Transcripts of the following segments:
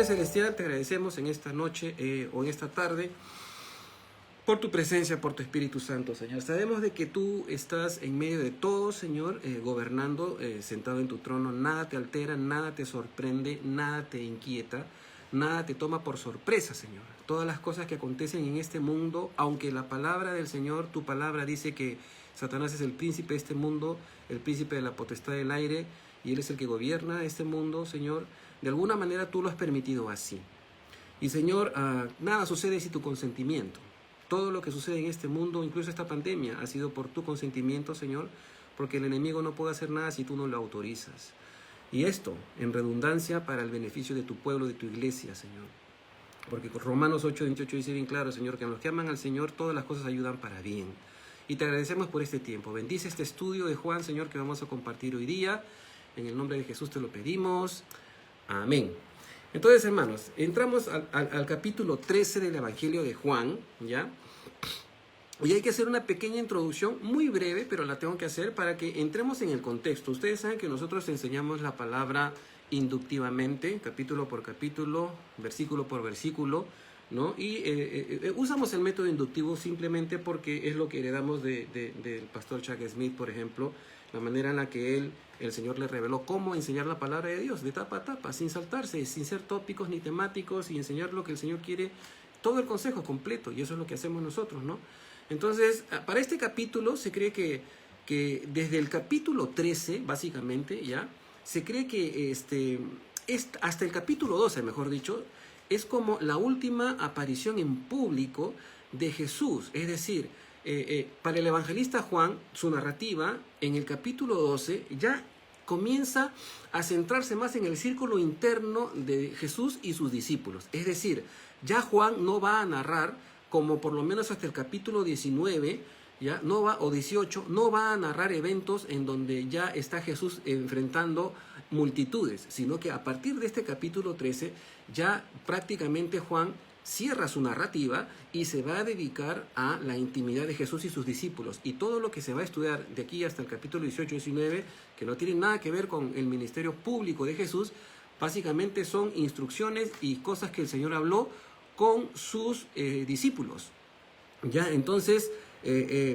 Celestial, te agradecemos en esta noche o en esta tarde por tu presencia, por tu Espíritu Santo, Señor. Sabemos de que tú estás en medio de todo, Señor, gobernando, sentado en tu trono. Nada te altera, nada te sorprende, nada te inquieta, nada te toma por sorpresa, Señor. Todas las cosas que acontecen en este mundo, aunque la palabra del Señor, tu palabra dice que Satanás es el príncipe de este mundo, el príncipe de la potestad del aire, y él es el que gobierna este mundo, Señor. De alguna manera tú lo has permitido así. Y, Señor, nada sucede sin tu consentimiento. Todo lo que sucede en este mundo, incluso esta pandemia, ha sido por tu consentimiento, Señor, porque el enemigo no puede hacer nada si tú no lo autorizas. Y esto, en redundancia, para el beneficio de tu pueblo, de tu iglesia, Señor. Porque Romanos 8:28 dice bien claro, Señor, que a los que aman al Señor, todas las cosas ayudan para bien. Y te agradecemos por este tiempo. Bendice este estudio de Juan, Señor, que vamos a compartir hoy día. En el nombre de Jesús te lo pedimos. Amén. Entonces, hermanos, entramos al capítulo 13 del Evangelio de Juan, ¿ya? Y hay que hacer una pequeña introducción, muy breve, pero la tengo que hacer para que entremos en el contexto. Ustedes saben que nosotros enseñamos la palabra inductivamente, capítulo por capítulo, versículo por versículo, ¿no? Y usamos el método inductivo simplemente porque es lo que heredamos del pastor Chuck Smith, por ejemplo, la manera en la que el Señor le reveló cómo enseñar la palabra de Dios, de tapa a tapa, sin saltarse, sin ser tópicos ni temáticos, y enseñar lo que el Señor quiere, todo el consejo completo, y eso es lo que hacemos nosotros, ¿no? Entonces, para este capítulo se cree que desde el capítulo 13, básicamente, ya, se cree que hasta el capítulo 12, mejor dicho, es como la última aparición en público de Jesús. Es decir, para el evangelista Juan, su narrativa en el capítulo 12 ya comienza a centrarse más en el círculo interno de Jesús y sus discípulos. Es decir, ya Juan no va a narrar, como por lo menos hasta el capítulo 19, ¿ya? O 18, no va a narrar eventos en donde ya está Jesús enfrentando multitudes, sino que a partir de este capítulo 13 ya prácticamente Juan cierra su narrativa y se va a dedicar a la intimidad de Jesús y sus discípulos. Y todo lo que se va a estudiar de aquí hasta el capítulo 18-19, que no tiene nada que ver con el ministerio público de Jesús, básicamente son instrucciones y cosas que el Señor habló con sus discípulos. Ya, entonces,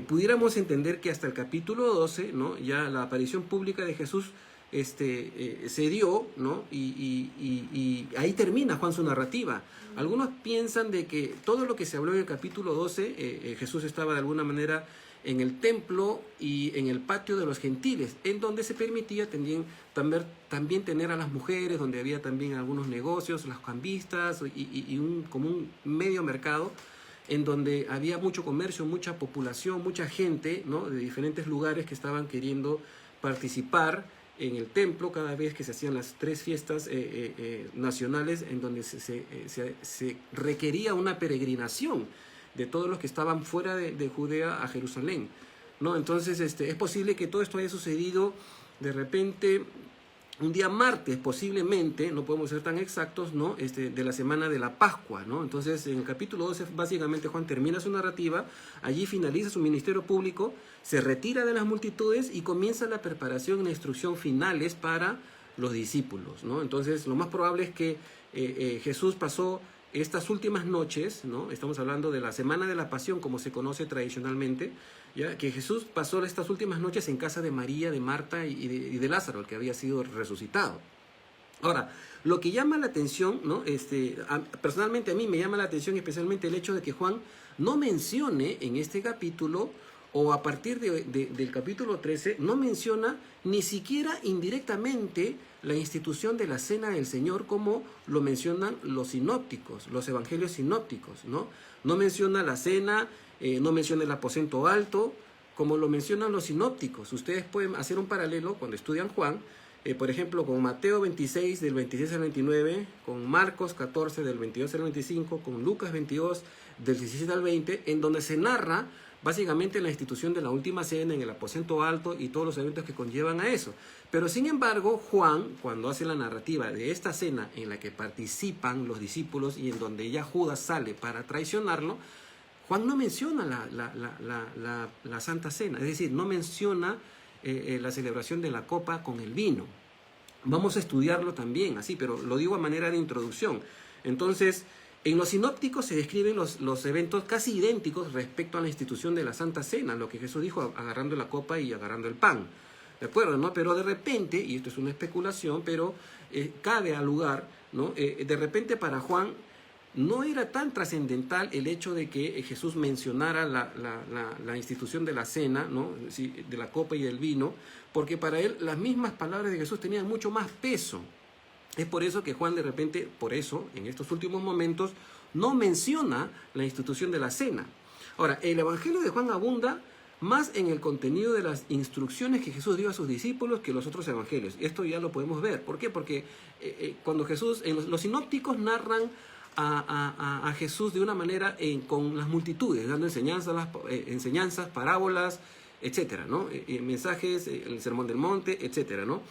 pudiéramos entender que hasta el capítulo 12, ¿no? Ya la aparición pública de Jesús se dio, ¿no? Y ahí termina Juan su narrativa. Algunos piensan de que todo lo que se habló en el capítulo 12, Jesús estaba de alguna manera en el templo y en el patio de los gentiles, en donde se permitía también tener a las mujeres, donde había también algunos negocios, las cambistas como un medio mercado, en donde había mucho comercio, mucha población, mucha gente, ¿no? De diferentes lugares que estaban queriendo participar en el templo cada vez que se hacían las 3 fiestas nacionales, en donde se requería una peregrinación de todos los que estaban fuera de Judea a Jerusalén, ¿no? Entonces es posible que todo esto haya sucedido de repente un día martes, posiblemente, no podemos ser tan exactos, ¿no? De la semana de la Pascua, ¿no? Entonces, en el capítulo 12, básicamente Juan termina su narrativa, allí finaliza su ministerio público, se retira de las multitudes y comienza la preparación y la instrucción finales para los discípulos, ¿no? Entonces, lo más probable es que Jesús pasó estas últimas noches, ¿no? Estamos hablando de la Semana de la Pasión, como se conoce tradicionalmente, ya que Jesús pasó estas últimas noches en casa de María, de Marta y de Lázaro, el que había sido resucitado. Ahora, lo que llama la atención, ¿no? Personalmente a mí me llama la atención especialmente el hecho de que Juan no mencione en este capítulo, o a partir del capítulo 13, no menciona ni siquiera indirectamente la institución de la Cena del Señor, como lo mencionan los sinópticos, los evangelios sinópticos, ¿no? No menciona la cena, no menciona el aposento alto, como lo mencionan los sinópticos. Ustedes pueden hacer un paralelo cuando estudian Juan, por ejemplo, con Mateo 26, del 26 al 29, con Marcos 14, del 22 al 25, con Lucas 22, del 17 al 20, en donde se narra básicamente la institución de la última cena en el aposento alto y todos los eventos que conllevan a eso. Pero sin embargo, Juan, cuando hace la narrativa de esta cena en la que participan los discípulos y en donde ya Judas sale para traicionarlo, Juan no menciona la Santa Cena, es decir, no menciona la celebración de la copa con el vino. Vamos a estudiarlo también, así, pero lo digo a manera de introducción. Entonces, en los sinópticos se describen los eventos casi idénticos respecto a la institución de la Santa Cena, lo que Jesús dijo agarrando la copa y agarrando el pan. ¿De acuerdo? ¿No? Pero de repente, y esto es una especulación, pero cabe al lugar, ¿no? De repente para Juan no era tan trascendental el hecho de que Jesús mencionara la institución de la cena, ¿no? Sí, de la copa y del vino, porque para él las mismas palabras de Jesús tenían mucho más peso. Es por eso que Juan de repente, por eso, en estos últimos momentos, no menciona la institución de la cena. Ahora, el Evangelio de Juan abunda más en el contenido de las instrucciones que Jesús dio a sus discípulos que los otros evangelios. Esto ya lo podemos ver. ¿Por qué? Porque cuando Jesús, los sinópticos narran a Jesús de una manera con las multitudes, dando enseñanzas, parábolas, etcétera, ¿no? Mensajes, el Sermón del Monte, etcétera, ¿no?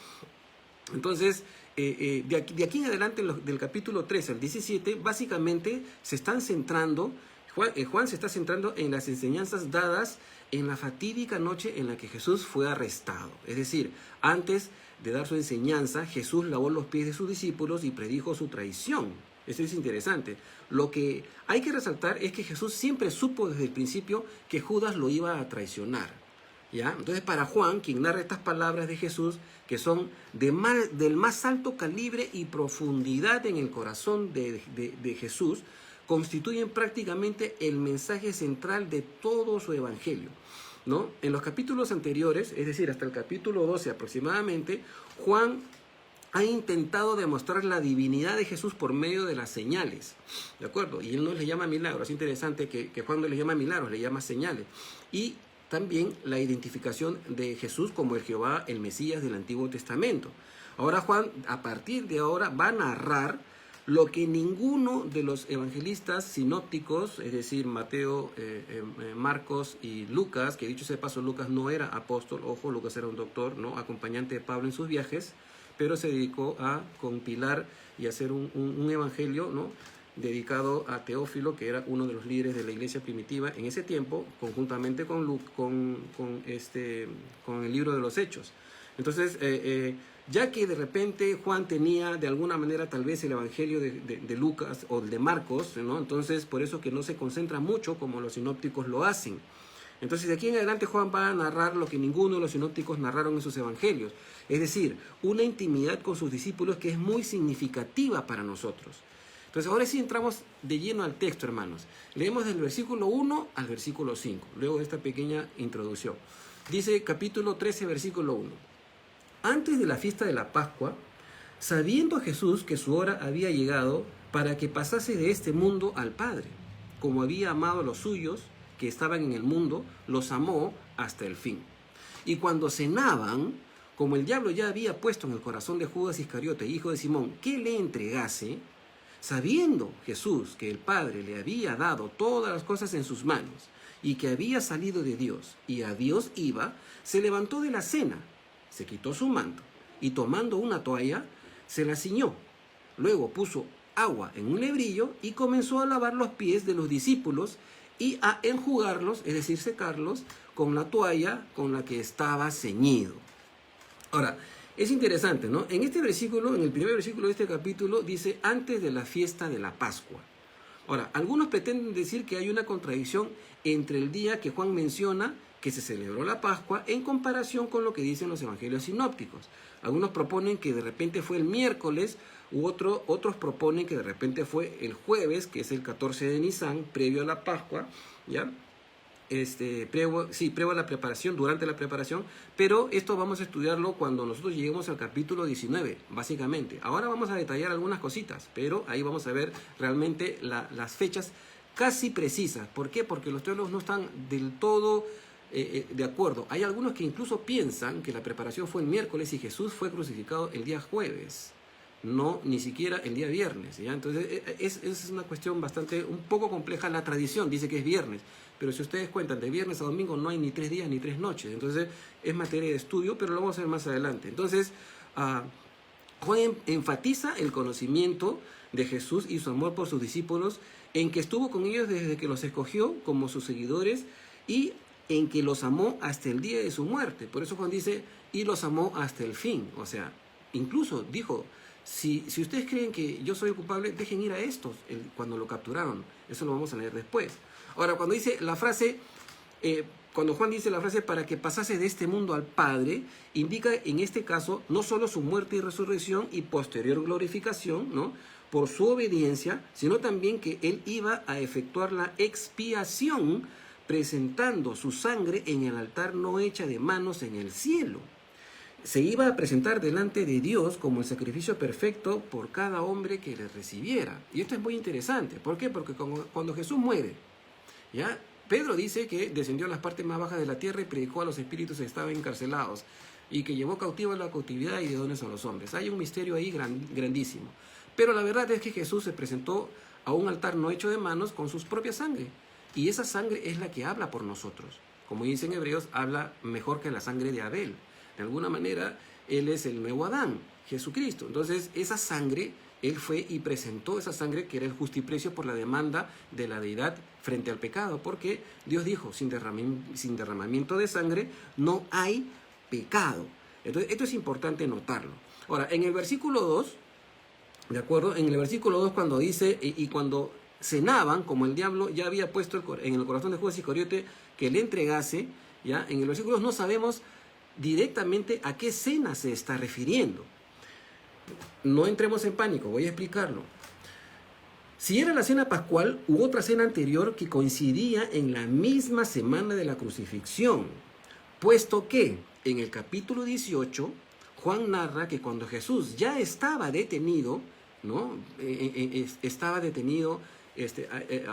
Entonces, de aquí en adelante, del capítulo 13 al 17, básicamente se están centrando, Juan se está centrando en las enseñanzas dadas en la fatídica noche en la que Jesús fue arrestado. Es decir, antes de dar su enseñanza, Jesús lavó los pies de sus discípulos y predijo su traición. Eso es interesante. Lo que hay que resaltar es que Jesús siempre supo desde el principio que Judas lo iba a traicionar. ¿Ya? Entonces, para Juan, quien narra estas palabras de Jesús, que son del más alto calibre y profundidad en el corazón de Jesús, constituyen prácticamente el mensaje central de todo su evangelio, ¿no? En los capítulos anteriores, es decir, hasta el capítulo 12 aproximadamente, Juan ha intentado demostrar la divinidad de Jesús por medio de las señales, ¿de acuerdo? Y él no les llama milagros. Es interesante que Juan no les llama milagros, le llama señales. Y también la identificación de Jesús como el Jehová, el Mesías del Antiguo Testamento. Ahora Juan, a partir de ahora, va a narrar lo que ninguno de los evangelistas sinópticos, es decir, Mateo, Marcos y Lucas, que dicho sea de paso, Lucas no era apóstol, ojo, Lucas era un doctor, ¿no? Acompañante de Pablo en sus viajes, pero se dedicó a compilar y hacer un evangelio, ¿no? Dedicado a Teófilo, que era uno de los líderes de la iglesia primitiva en ese tiempo, conjuntamente con el libro de los Hechos. Entonces, ya que de repente Juan tenía de alguna manera tal vez el evangelio de Lucas o el de Marcos, ¿no? Entonces por eso que no se concentra mucho como los sinópticos lo hacen. Entonces de aquí en adelante Juan va a narrar lo que ninguno de los sinópticos narraron en sus evangelios, es decir, una intimidad con sus discípulos que es muy significativa para nosotros. Entonces ahora sí entramos de lleno al texto, hermanos. Leemos del versículo 1 al versículo 5, luego de esta pequeña introducción. Dice capítulo 13, versículo 1. Antes de la fiesta de la Pascua, sabiendo Jesús que su hora había llegado para que pasase de este mundo al Padre, como había amado a los suyos que estaban en el mundo, los amó hasta el fin. Y cuando cenaban, como el diablo ya había puesto en el corazón de Judas Iscariote, hijo de Simón, que le entregase, sabiendo Jesús que el Padre le había dado todas las cosas en sus manos y que había salido de Dios y a Dios iba, se levantó de la cena, se quitó su manto y tomando una toalla, se la ciñó. Luego puso agua en un lebrillo y comenzó a lavar los pies de los discípulos y a enjugarlos, es decir, secarlos, con la toalla con la que estaba ceñido. Ahora, es interesante, ¿no? En este versículo, en el primer versículo de este capítulo, dice antes de la fiesta de la Pascua. Ahora, algunos pretenden decir que hay una contradicción entre el día que Juan menciona que se celebró la Pascua en comparación con lo que dicen los evangelios sinópticos. Algunos proponen que de repente fue el miércoles, otros proponen que de repente fue el jueves, que es el 14 de Nisan, previo a la Pascua, ¿ya? Previo a la preparación, durante la preparación, pero esto vamos a estudiarlo cuando nosotros lleguemos al capítulo 19, básicamente. Ahora vamos a detallar algunas cositas, pero ahí vamos a ver realmente las fechas casi precisas. ¿Por qué? Porque los teólogos no están del todo de acuerdo. Hay algunos que incluso piensan que la preparación fue el miércoles y Jesús fue crucificado el día jueves, no ni siquiera el día viernes, ¿ya? Entonces es una cuestión un poco compleja. La tradición dice que es viernes, pero si ustedes cuentan de viernes a domingo no hay ni 3 días ni 3 noches. Entonces es materia de estudio, pero lo vamos a ver más adelante. Entonces Juan enfatiza el conocimiento de Jesús y su amor por sus discípulos, en que estuvo con ellos desde que los escogió como sus seguidores y en que los amó hasta el día de su muerte. Por eso Juan dice, y los amó hasta el fin. O sea, incluso dijo, si ustedes creen que yo soy culpable, dejen ir a estos cuando lo capturaron. Eso lo vamos a leer después. Ahora, cuando dice la frase, cuando Juan dice la frase para que pasase de este mundo al Padre, indica en este caso no solo su muerte y resurrección y posterior glorificación, ¿no?, por su obediencia, sino también que él iba a efectuar la expiación presentando su sangre en el altar no hecha de manos en el cielo. Se iba a presentar delante de Dios como el sacrificio perfecto por cada hombre que le recibiera. Y esto es muy interesante. ¿Por qué? Porque cuando Jesús muere, ¿ya?, Pedro dice que descendió a las partes más bajas de la tierra y predicó a los espíritus que estaban encarcelados y que llevó cautivo a la cautividad y de dones a los hombres. Hay un misterio ahí grandísimo. Pero la verdad es que Jesús se presentó a un altar no hecho de manos con su propia sangre. Y esa sangre es la que habla por nosotros. Como dicen Hebreos, habla mejor que la sangre de Abel. De alguna manera, Él es el nuevo Adán, Jesucristo. Entonces, esa sangre, Él fue y presentó esa sangre que era el justiprecio por la demanda de la deidad frente al pecado. Porque Dios dijo, sin derramamiento de sangre no hay pecado. Entonces, esto es importante notarlo. Ahora, en el versículo 2, ¿de acuerdo? En el versículo 2 cuando dice, y cuando cenaban, como el diablo ya había puesto en el corazón de Judas Iscariote que le entregase, ¿ya? En el versículo 2 no sabemos directamente a qué cena se está refiriendo. No entremos en pánico, voy a explicarlo. Si era la cena pascual u otra cena anterior que coincidía en la misma semana de la crucifixión, puesto que en el capítulo 18 Juan narra que cuando Jesús ya estaba detenido, ¿no?, estaba detenido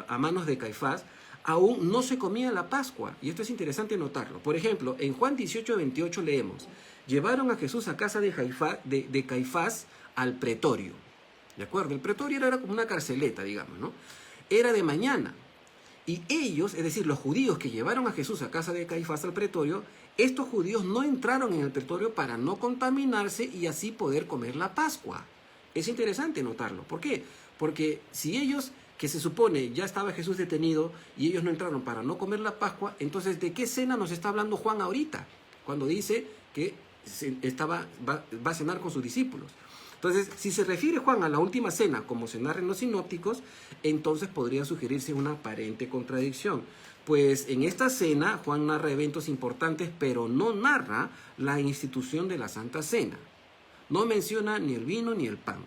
a manos de Caifás, aún no se comía la Pascua. Y esto es interesante notarlo. Por ejemplo, en Juan 18:28 leemos, llevaron a Jesús a casa de Caifás al pretorio. ¿De acuerdo? El pretorio era como una carceleta, digamos, ¿no? Era de mañana. Y ellos, es decir, los judíos que llevaron a Jesús a casa de Caifás al pretorio, estos judíos no entraron en el pretorio para no contaminarse y así poder comer la Pascua. Es interesante notarlo. ¿Por qué? Porque si ellos, que se supone ya estaba Jesús detenido y ellos no entraron para no comer la Pascua, entonces ¿de qué cena nos está hablando Juan ahorita? Cuando dice que va a cenar con sus discípulos. Entonces, si se refiere Juan a la última cena, como se narra en los sinópticos, entonces podría sugerirse una aparente contradicción. Pues en esta cena Juan narra eventos importantes, pero no narra la institución de la Santa Cena. No menciona ni el vino ni el pan.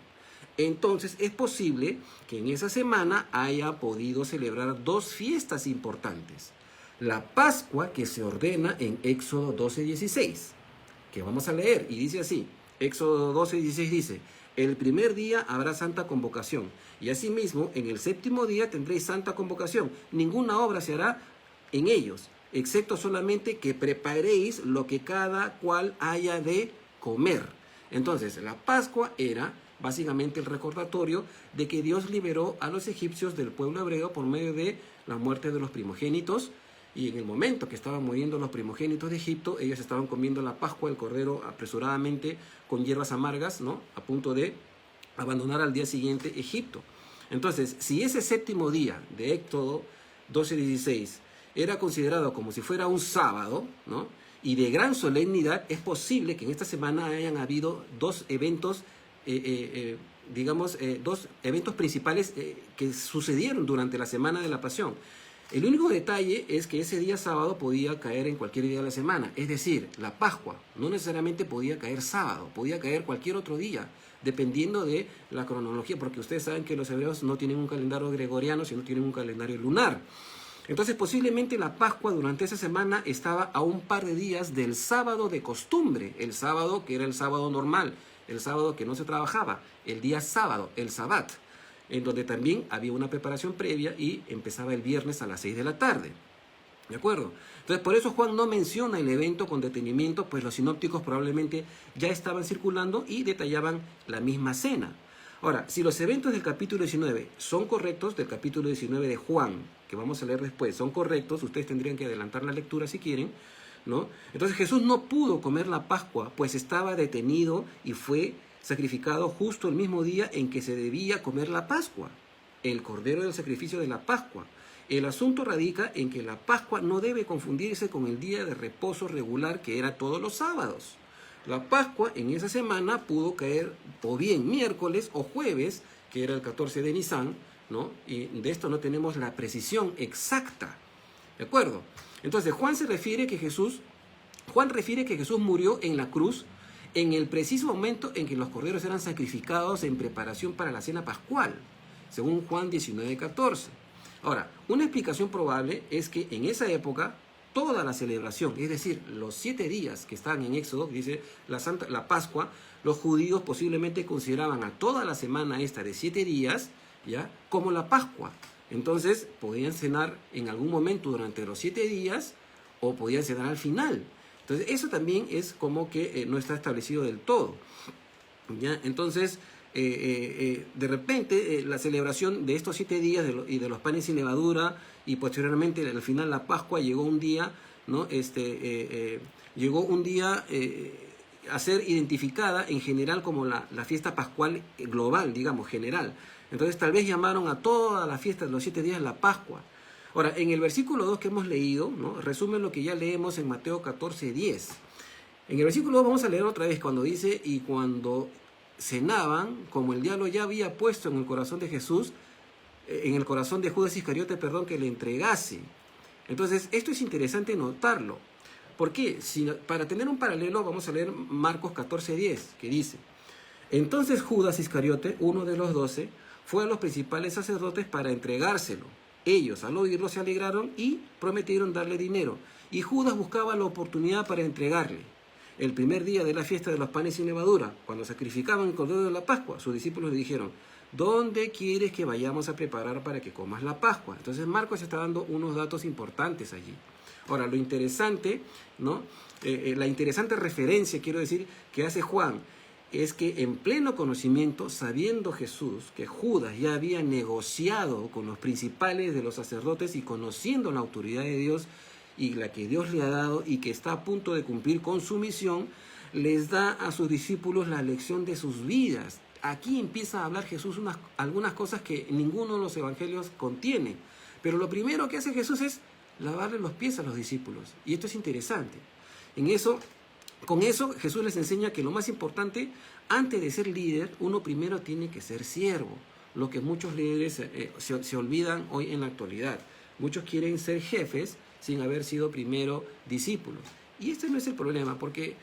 Entonces es posible que en esa semana haya podido celebrar dos fiestas importantes. La Pascua, que se ordena en Éxodo 12:16, que vamos a leer, y dice así. Éxodo 12:16 dice, el primer día habrá santa convocación, y asimismo en el séptimo día tendréis santa convocación. Ninguna obra se hará en ellos, excepto solamente que preparéis lo que cada cual haya de comer. Entonces, la Pascua era básicamente el recordatorio de que Dios liberó a los egipcios del pueblo hebreo por medio de la muerte de los primogénitos. Y en el momento que estaban muriendo los primogénitos de Egipto, ellos estaban comiendo la Pascua, el cordero, apresuradamente con hierbas amargas, ¿no?, a punto de abandonar al día siguiente Egipto. Entonces, si ese séptimo día de Éxodo 12:16 era considerado como si fuera un sábado, ¿no?, y de gran solemnidad, es posible que en esta semana hayan habido dos eventos, dos eventos principales que sucedieron durante la semana de la Pasión. El único detalle es que ese día sábado podía caer en cualquier día de la semana. Es decir, la Pascua no necesariamente podía caer sábado, podía caer cualquier otro día, dependiendo de la cronología, porque ustedes saben que los hebreos no tienen un calendario gregoriano, sino tienen un calendario lunar. Entonces, posiblemente la Pascua durante esa semana estaba a un par de días del sábado de costumbre, el sábado que era el sábado normal, el sábado que no se trabajaba, el día sábado, el Sabbat, en donde también había una preparación previa y empezaba el viernes a las 6 de la tarde. ¿De acuerdo? Entonces, por eso Juan no menciona el evento con detenimiento, pues los sinópticos probablemente ya estaban circulando y detallaban la misma cena. Ahora, si los eventos del capítulo 19 son correctos, del capítulo 19 de Juan, que vamos a leer después, son correctos, ustedes tendrían que adelantar la lectura si quieren, ¿no? Entonces Jesús no pudo comer la Pascua, pues estaba detenido y fue sacrificado justo el mismo día en que se debía comer la Pascua, el cordero del sacrificio de la Pascua. El asunto radica en que la Pascua no debe confundirse con el día de reposo regular que era todos los sábados. La Pascua en esa semana pudo caer o bien miércoles o jueves, que era el 14 de Nisan, ¿no? Y de esto no tenemos la precisión exacta, ¿de acuerdo? Entonces Juan refiere que Jesús murió en la cruz en el preciso momento en que los corderos eran sacrificados en preparación para la cena pascual, según Juan 19:14. Ahora, una explicación probable es que en esa época toda la celebración, es decir, los 7 días que están en Éxodo, dice la Pascua, los judíos posiblemente consideraban a toda la semana esta de 7 días, ¿ya?, como la Pascua. Entonces, podían cenar en algún momento durante los 7 días o podían cenar al final. Entonces, eso también es como que no está establecido del todo, ¿ya? Entonces, de repente, la celebración de estos 7 días y de los panes sin levadura, y posteriormente al final la Pascua, llegó un día, ¿no? Llegó un día a ser identificada en general como la fiesta pascual global, digamos, general. Entonces tal vez llamaron a toda la fiesta de los 7 días la Pascua. Ahora, en el versículo 2 que hemos leído, ¿no?, resume lo que ya leemos en Mateo 14:10. En el versículo 2 vamos a leer otra vez cuando dice: y cuando cenaban, como el diablo ya había puesto en el corazón de Jesús, en el corazón de Judas Iscariote, que le entregase. Entonces, esto es interesante notarlo. ¿Por qué? Para tener un paralelo, vamos a leer Marcos 14:10, que dice: entonces Judas Iscariote, uno de los 12, fue a los principales sacerdotes para entregárselo. Ellos, al oírlo, se alegraron y prometieron darle dinero. Y Judas buscaba la oportunidad para entregarle. El primer día de la fiesta de los panes sin levadura, cuando sacrificaban el cordero de la Pascua, sus discípulos le dijeron: ¿dónde quieres que vayamos a preparar para que comas la Pascua? Entonces Marcos está dando unos datos importantes allí. Ahora, lo interesante, ¿no? La interesante referencia, quiero decir, que hace Juan, es que en pleno conocimiento, sabiendo Jesús que Judas ya había negociado con los principales de los sacerdotes y conociendo la autoridad de Dios y la que Dios le ha dado y que está a punto de cumplir con su misión, les da a sus discípulos la lección de sus vidas. Aquí empieza a hablar Jesús algunas cosas que ninguno de los evangelios contiene. Pero lo primero que hace Jesús es lavarle los pies a los discípulos. Y esto es interesante. Con eso Jesús les enseña que lo más importante, antes de ser líder, uno primero tiene que ser siervo. Lo que muchos líderes se olvidan hoy en la actualidad. Muchos quieren ser jefes sin haber sido primero discípulos. Y este no es el problema, porque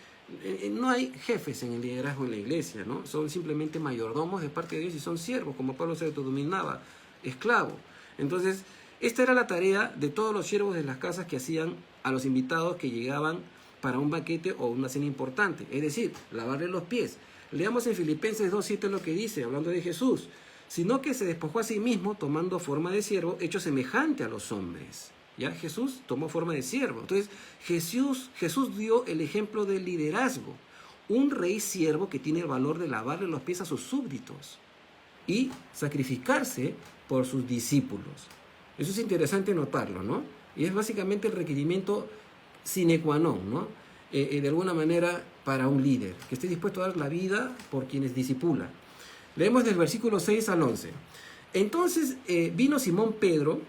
no hay jefes en el liderazgo en la iglesia, ¿no? Son simplemente mayordomos de parte de Dios y son siervos, como Pablo se autodenominaba, esclavo. Entonces, esta era la tarea de todos los siervos de las casas que hacían a los invitados que llegaban para un banquete o una cena importante, es decir, lavarle los pies. Leamos en Filipenses 2:7 lo que dice, hablando de Jesús: sino que se despojó a sí mismo, tomando forma de siervo, hecho semejante a los hombres. ¿Ya? Jesús tomó forma de siervo. Entonces, Jesús dio el ejemplo del liderazgo. Un rey siervo que tiene el valor de lavarle los pies a sus súbditos y sacrificarse por sus discípulos. Eso es interesante notarlo, ¿no? Y es básicamente el requerimiento sine qua non, ¿no? De alguna manera, para un líder, que esté dispuesto a dar la vida por quienes discipula. Leemos del versículo 6 al 11. Entonces vino a Simón Pedro,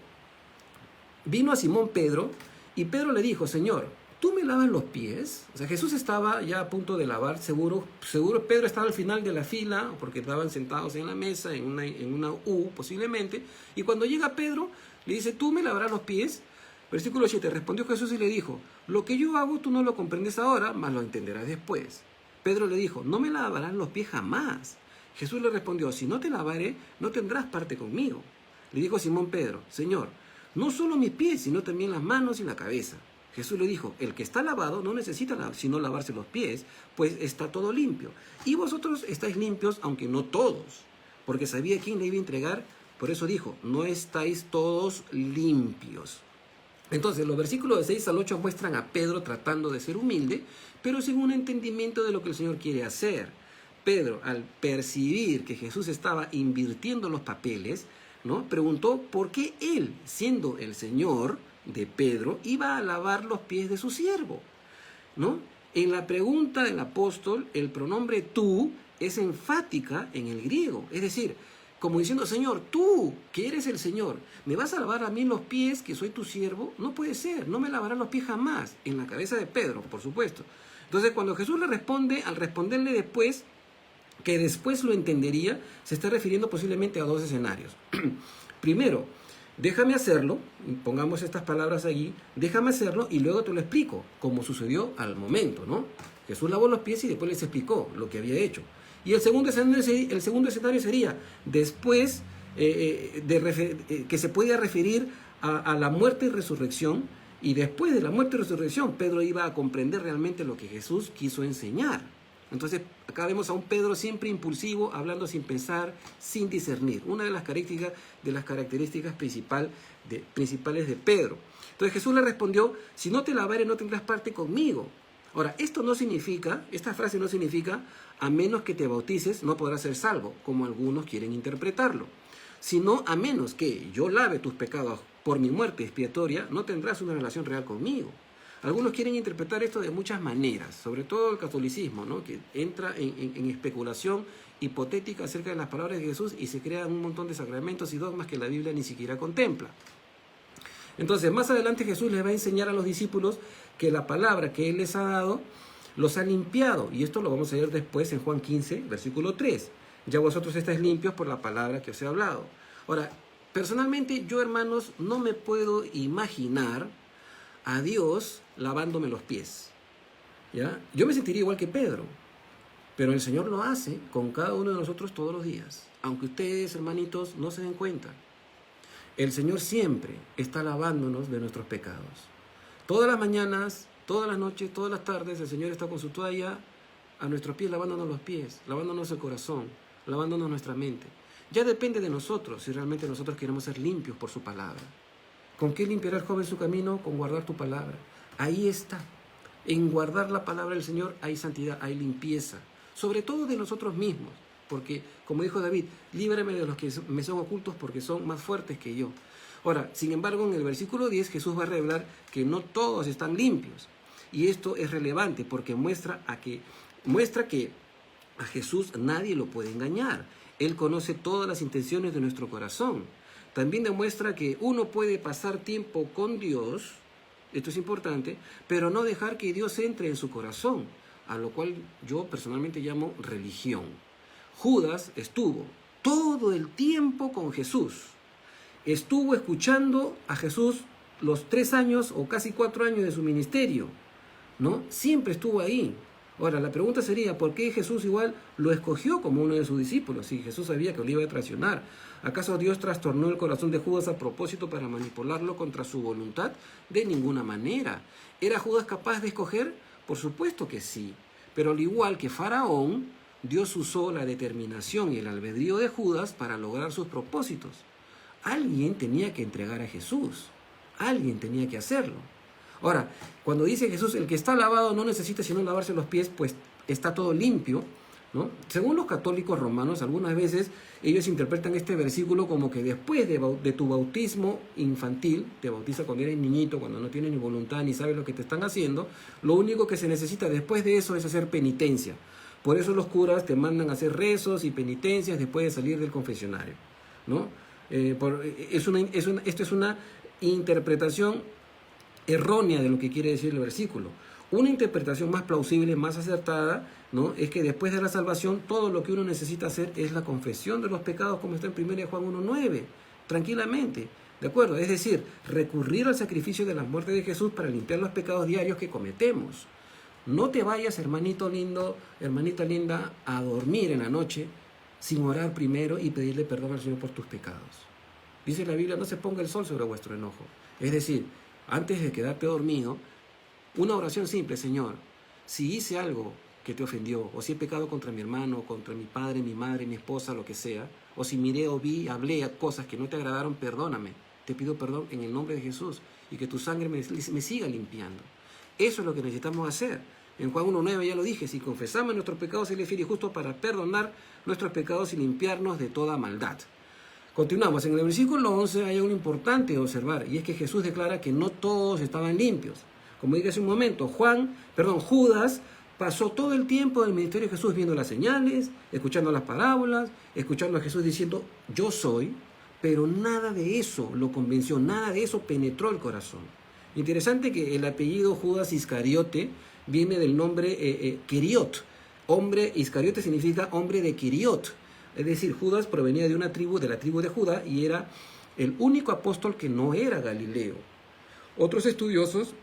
y Pedro le dijo: Señor, ¿tú me lavas los pies? O sea, Jesús estaba ya a punto de lavar, seguro Pedro estaba al final de la fila, porque estaban sentados en la mesa, en una U posiblemente, y cuando llega Pedro, le dice: ¿tú me lavarás los pies? Versículo 7, respondió Jesús y le dijo: lo que yo hago tú no lo comprendes ahora, mas lo entenderás después. Pedro le dijo: no me lavarás los pies jamás. Jesús le respondió: si no te lavaré, no tendrás parte conmigo. Le dijo Simón Pedro: Señor, no solo mis pies, sino también las manos y la cabeza. Jesús le dijo: el que está lavado no necesita sino lavarse los pies, pues está todo limpio. Y vosotros estáis limpios, aunque no todos. Porque sabía quién le iba a entregar, por eso dijo: no estáis todos limpios. Entonces, los versículos de 6 al 8 muestran a Pedro tratando de ser humilde, pero sin un entendimiento de lo que el Señor quiere hacer. Pedro, al percibir que Jesús estaba invirtiendo los papeles, ¿no?, preguntó por qué él, siendo el Señor de Pedro, iba a lavar los pies de su siervo, ¿no? En la pregunta del apóstol, el pronombre tú es enfática en el griego, es decir, como diciendo: Señor, tú, que eres el Señor, ¿me vas a lavar a mí los pies, que soy tu siervo? No puede ser, no me lavarás los pies jamás. En la cabeza de Pedro, por supuesto. Entonces, cuando Jesús le responde, al responderle después, que después lo entendería, se está refiriendo posiblemente a dos escenarios. Primero, déjame hacerlo, pongamos estas palabras allí, déjame hacerlo y luego te lo explico, como sucedió al momento, ¿no? Jesús lavó los pies y después les explicó lo que había hecho. Y el segundo escenario sería, después, que se puede referir a la muerte y resurrección, y después de la muerte y resurrección, Pedro iba a comprender realmente lo que Jesús quiso enseñar. Entonces, acá vemos a un Pedro siempre impulsivo, hablando sin pensar, sin discernir. Una de las características principales de Pedro. Entonces Jesús le respondió, si no te lavare no tendrás parte conmigo. Ahora, esta frase no significa, a menos que te bautices no podrás ser salvo, como algunos quieren interpretarlo. Sino, a menos que yo lave tus pecados por mi muerte expiatoria, no tendrás una relación real conmigo. Algunos quieren interpretar esto de muchas maneras, sobre todo el catolicismo, ¿no? Que entra en especulación hipotética acerca de las palabras de Jesús y se crean un montón de sacramentos y dogmas que la Biblia ni siquiera contempla. Entonces, más adelante Jesús les va a enseñar a los discípulos que la palabra que Él les ha dado los ha limpiado. Y esto lo vamos a ver después en Juan 15, versículo 3. Ya vosotros estáis limpios por la palabra que os he hablado. Ahora, personalmente yo, hermanos, no me puedo imaginar a Dios lavándome los pies, ¿ya? Yo me sentiría igual que Pedro, pero el Señor lo hace con cada uno de nosotros todos los días, aunque ustedes, hermanitos, no se den cuenta. El Señor siempre está lavándonos de nuestros pecados. Todas las mañanas, todas las noches, todas las tardes, el Señor está con su toalla a nuestros pies, lavándonos los pies, lavándonos el corazón, lavándonos nuestra mente. Ya depende de nosotros si realmente nosotros queremos ser limpios por su palabra. ¿Con qué limpiará el joven su camino? Con guardar tu palabra. Ahí está. En guardar la palabra del Señor hay santidad, hay limpieza. Sobre todo de nosotros mismos. Porque, como dijo David, líbrame de los que me son ocultos porque son más fuertes que yo. Ahora, sin embargo, en el versículo 10 Jesús va a revelar que no todos están limpios. Y esto es relevante porque muestra que a Jesús nadie lo puede engañar. Él conoce todas las intenciones de nuestro corazón. También demuestra que uno puede pasar tiempo con Dios, esto es importante, pero no dejar que Dios entre en su corazón, a lo cual yo personalmente llamo religión. Judas estuvo todo el tiempo con Jesús. Estuvo escuchando a Jesús los 3 años o casi 4 años de su ministerio, ¿no? Siempre estuvo ahí. Ahora, la pregunta sería, ¿por qué Jesús igual lo escogió como uno de sus discípulos? Si Jesús sabía que lo iba a traicionar. ¿Acaso Dios trastornó el corazón de Judas a propósito para manipularlo contra su voluntad? De ninguna manera. ¿Era Judas capaz de escoger? Por supuesto que sí. Pero al igual que Faraón, Dios usó la determinación y el albedrío de Judas para lograr sus propósitos. Alguien tenía que entregar a Jesús. Alguien tenía que hacerlo. Ahora, cuando dice Jesús, el que está lavado no necesita sino lavarse los pies, pues está todo limpio, ¿no? Según los católicos romanos, algunas veces ellos interpretan este versículo como que después de tu bautismo infantil, te bautiza cuando eres niñito, cuando no tienes ni voluntad ni sabes lo que te están haciendo, lo único que se necesita después de eso es hacer penitencia. Por eso los curas te mandan a hacer rezos y penitencias después de salir del confesionario, ¿no? Esto es una interpretación errónea de lo que quiere decir el versículo. Una interpretación más plausible, más acertada, ¿no? Es que después de la salvación todo lo que uno necesita hacer es la confesión de los pecados, como está en 1 Juan 1:9, tranquilamente, ¿de acuerdo? Es decir, recurrir al sacrificio de la muerte de Jesús para limpiar los pecados diarios que cometemos. No te vayas, hermanito lindo, hermanita linda, a dormir en la noche sin orar primero y pedirle perdón al Señor por tus pecados. Dice la Biblia, no se ponga el sol sobre vuestro enojo. Es decir, antes de quedarte dormido, una oración simple: Señor, si hice algo que te ofendió, o si he pecado contra mi hermano, contra mi padre, mi madre, mi esposa, lo que sea, o si miré o vi, hablé cosas que no te agradaron, perdóname. Te pido perdón en el nombre de Jesús y que tu sangre me siga limpiando. Eso es lo que necesitamos hacer. En Juan 1:9 ya lo dije, si confesamos nuestros pecados, Él es fiel y justo para perdonar nuestros pecados y limpiarnos de toda maldad. Continuamos. En el versículo 11 hay algo importante a observar, y es que Jesús declara que no todos estaban limpios. Como dije hace un momento, Judas pasó todo el tiempo del ministerio de Jesús viendo las señales, escuchando las parábolas, escuchando a Jesús diciendo, yo soy, pero nada de eso lo convenció, nada de eso penetró el corazón. Interesante que el apellido Judas Iscariote viene del nombre Keriot. Hombre, Iscariote significa hombre de Keriot. Es decir, Judas provenía de una tribu, de la tribu de Judá, y era el único apóstol que no era Galileo. Otros estudiosos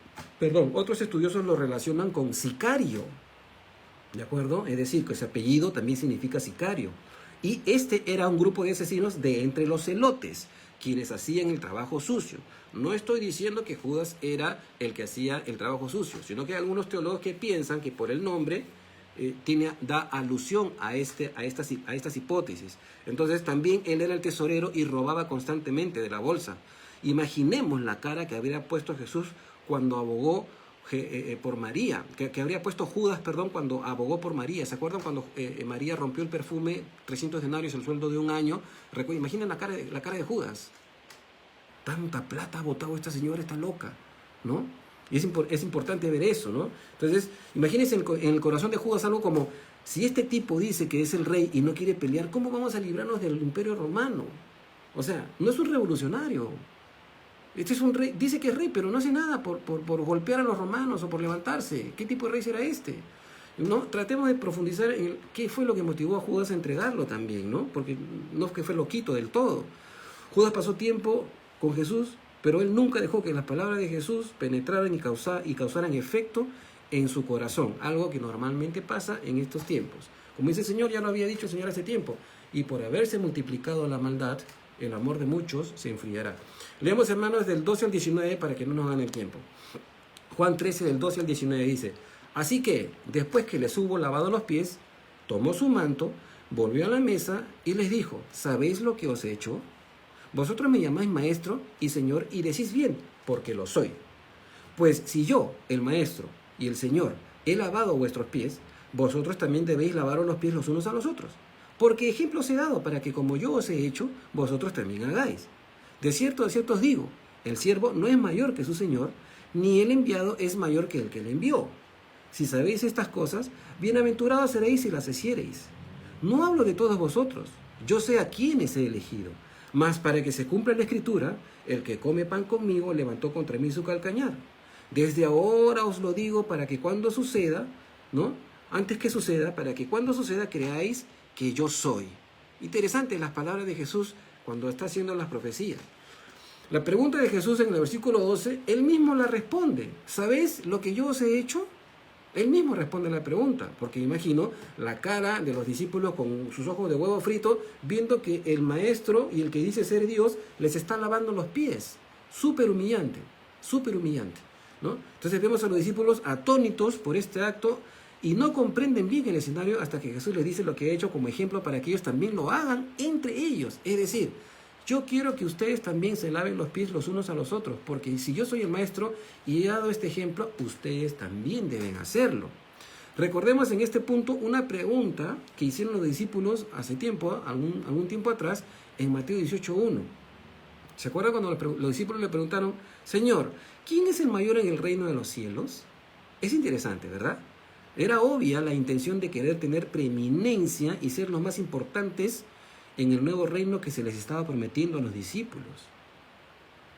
lo relacionan con sicario, ¿de acuerdo? Es decir, que ese apellido también significa sicario. Y este era un grupo de asesinos de entre los celotes, quienes hacían el trabajo sucio. No estoy diciendo que Judas era el que hacía el trabajo sucio, sino que hay algunos teólogos que piensan que por el nombre da alusión a estas hipótesis. Entonces también él era el tesorero y robaba constantemente de la bolsa. Imaginemos la cara que habría puesto Jesús cuando abogó por María, que habría puesto Judas, cuando abogó por María. ¿Se acuerdan cuando María rompió el perfume, 300 denarios, el sueldo de un año? Imaginen la cara de Judas. Tanta plata ha botado esta señora, está loca, ¿no? Y es importante ver eso, ¿no? Entonces, imagínense en el corazón de Judas algo como, si este tipo dice que es el rey y no quiere pelear, ¿cómo vamos a librarnos del imperio romano? O sea, no es un revolucionario. Este es un rey, dice que es rey, pero no hace nada por golpear a los romanos o por levantarse. ¿Qué tipo de rey será este? ¿No? Tratemos de profundizar en qué fue lo que motivó a Judas a entregarlo también, ¿no? Porque no es que fue loquito del todo. Judas pasó tiempo con Jesús, pero él nunca dejó que las palabras de Jesús penetraran y causaran efecto en su corazón, algo que normalmente pasa en estos tiempos. Como dice el Señor, ya lo había dicho el Señor hace tiempo, y por haberse multiplicado la maldad, el amor de muchos se enfriará. Leemos, hermanos, del 12 al 19 para que no nos gane el tiempo. Juan 13, del 12 al 19 dice: así que, después que les hubo lavado los pies, tomó su manto, volvió a la mesa y les dijo: ¿sabéis lo que os he hecho? Vosotros me llamáis maestro y señor y decís bien, porque lo soy. Pues si yo, el maestro y el señor, he lavado vuestros pies, vosotros también debéis lavaros los pies los unos a los otros. Porque ejemplo os he dado para que como yo os he hecho, vosotros también hagáis. De cierto os digo, el siervo no es mayor que su señor, ni el enviado es mayor que el que le envió. Si sabéis estas cosas, bienaventurados seréis si las hiciereis. No hablo de todos vosotros, yo sé a quiénes he elegido. Mas para que se cumpla la escritura, el que come pan conmigo levantó contra mí su calcañar. Desde ahora os lo digo para que cuando suceda, ¿no? Antes que suceda, para que cuando suceda creáis que yo soy. Interesante las palabras de Jesús cuando está haciendo las profecías. La pregunta de Jesús en el versículo 12, él mismo la responde. ¿Sabéis lo que yo os he hecho? Él mismo responde la pregunta, porque imagino la cara de los discípulos con sus ojos de huevo frito, viendo que el maestro y el que dice ser Dios les está lavando los pies. Súper humillante, ¿no? Entonces vemos a los discípulos atónitos por este acto y no comprenden bien el escenario hasta que Jesús les dice lo que ha hecho como ejemplo para que ellos también lo hagan entre ellos. Es decir, yo quiero que ustedes también se laven los pies los unos a los otros, porque si yo soy el maestro y he dado este ejemplo, ustedes también deben hacerlo. Recordemos en este punto una pregunta que hicieron los discípulos hace tiempo, algún tiempo atrás, en Mateo 18:1. ¿Se acuerdan cuando los discípulos le preguntaron: Señor, ¿quién es el mayor en el reino de los cielos? Es interesante, ¿verdad? Era obvia la intención de querer tener preeminencia y ser los más importantes en el nuevo reino que se les estaba prometiendo a los discípulos.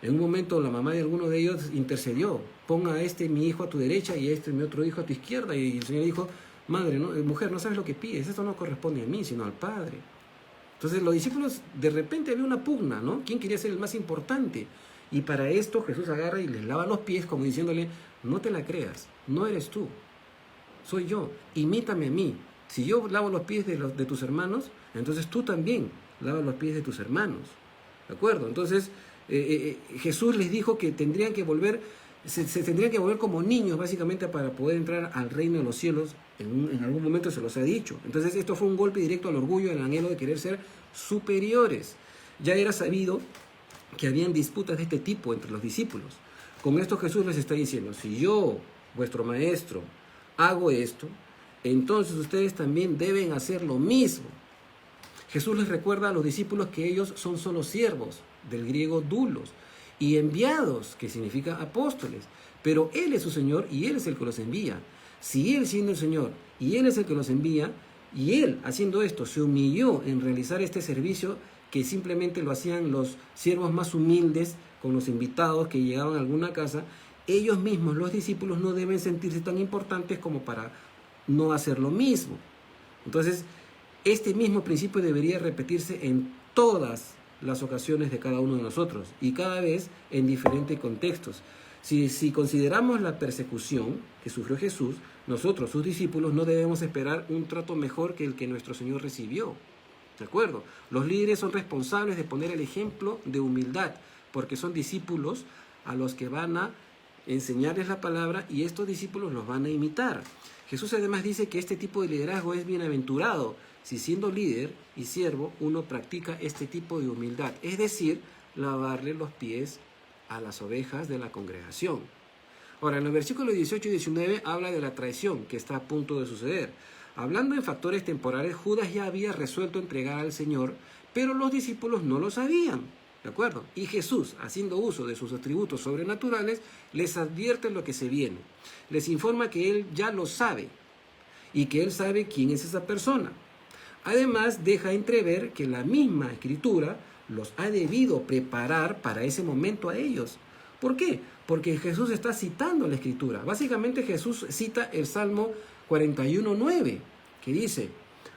En un momento la mamá de alguno de ellos intercedió: ponga a este mi hijo a tu derecha y a este mi otro hijo a tu izquierda. Y el Señor dijo: madre, ¿no? Mujer, no sabes lo que pides, esto no corresponde a mí, sino al Padre. Entonces los discípulos, de repente había una pugna, ¿no? ¿Quién quería ser el más importante? Y para esto Jesús agarra y les lava los pies como diciéndole: no te la creas, no eres tú, soy yo, imítame a mí. Si yo lavo los pies de tus hermanos, entonces tú también lavas los pies de tus hermanos. ¿De acuerdo? Entonces Jesús les dijo que tendrían que volver, se tendrían que volver como niños básicamente para poder entrar al reino de los cielos. En algún momento se los ha dicho. Entonces esto fue un golpe directo al orgullo, al anhelo de querer ser superiores. Ya era sabido que habían disputas de este tipo entre los discípulos. Con esto Jesús les está diciendo: si yo, vuestro maestro, hago esto, entonces ustedes también deben hacer lo mismo. Jesús les recuerda a los discípulos que ellos son solo siervos, del griego doulos, y enviados, que significa apóstoles, pero Él es su Señor y Él es el que los envía. Si Él, siendo el Señor, y Él es el que los envía, y Él, haciendo esto, se humilló en realizar este servicio que simplemente lo hacían los siervos más humildes con los invitados que llegaban a alguna casa, ellos mismos, los discípulos, no deben sentirse tan importantes como para no hacer lo mismo. Entonces, este mismo principio debería repetirse en todas las ocasiones de cada uno de nosotros y cada vez en diferentes contextos. Si consideramos la persecución que sufrió Jesús, nosotros, sus discípulos, no debemos esperar un trato mejor que el que nuestro Señor recibió. ¿De acuerdo? Los líderes son responsables de poner el ejemplo de humildad, porque son discípulos a los que van a enseñarles la palabra y estos discípulos los van a imitar. Jesús además dice que este tipo de liderazgo es bienaventurado si siendo líder y siervo uno practica este tipo de humildad, es decir, lavarle los pies a las ovejas de la congregación. Ahora, en los versículos 18 y 19 habla de la traición que está a punto de suceder. Hablando en factores temporales, Judas ya había resuelto entregar al Señor, pero los discípulos no lo sabían, ¿de acuerdo? Y Jesús, haciendo uso de sus atributos sobrenaturales, les advierte lo que se viene. Les informa que Él ya lo sabe y que Él sabe quién es esa persona. Además, deja entrever que la misma Escritura los ha debido preparar para ese momento a ellos. ¿Por qué? Porque Jesús está citando la Escritura. Básicamente Jesús cita el Salmo 41:9, que dice: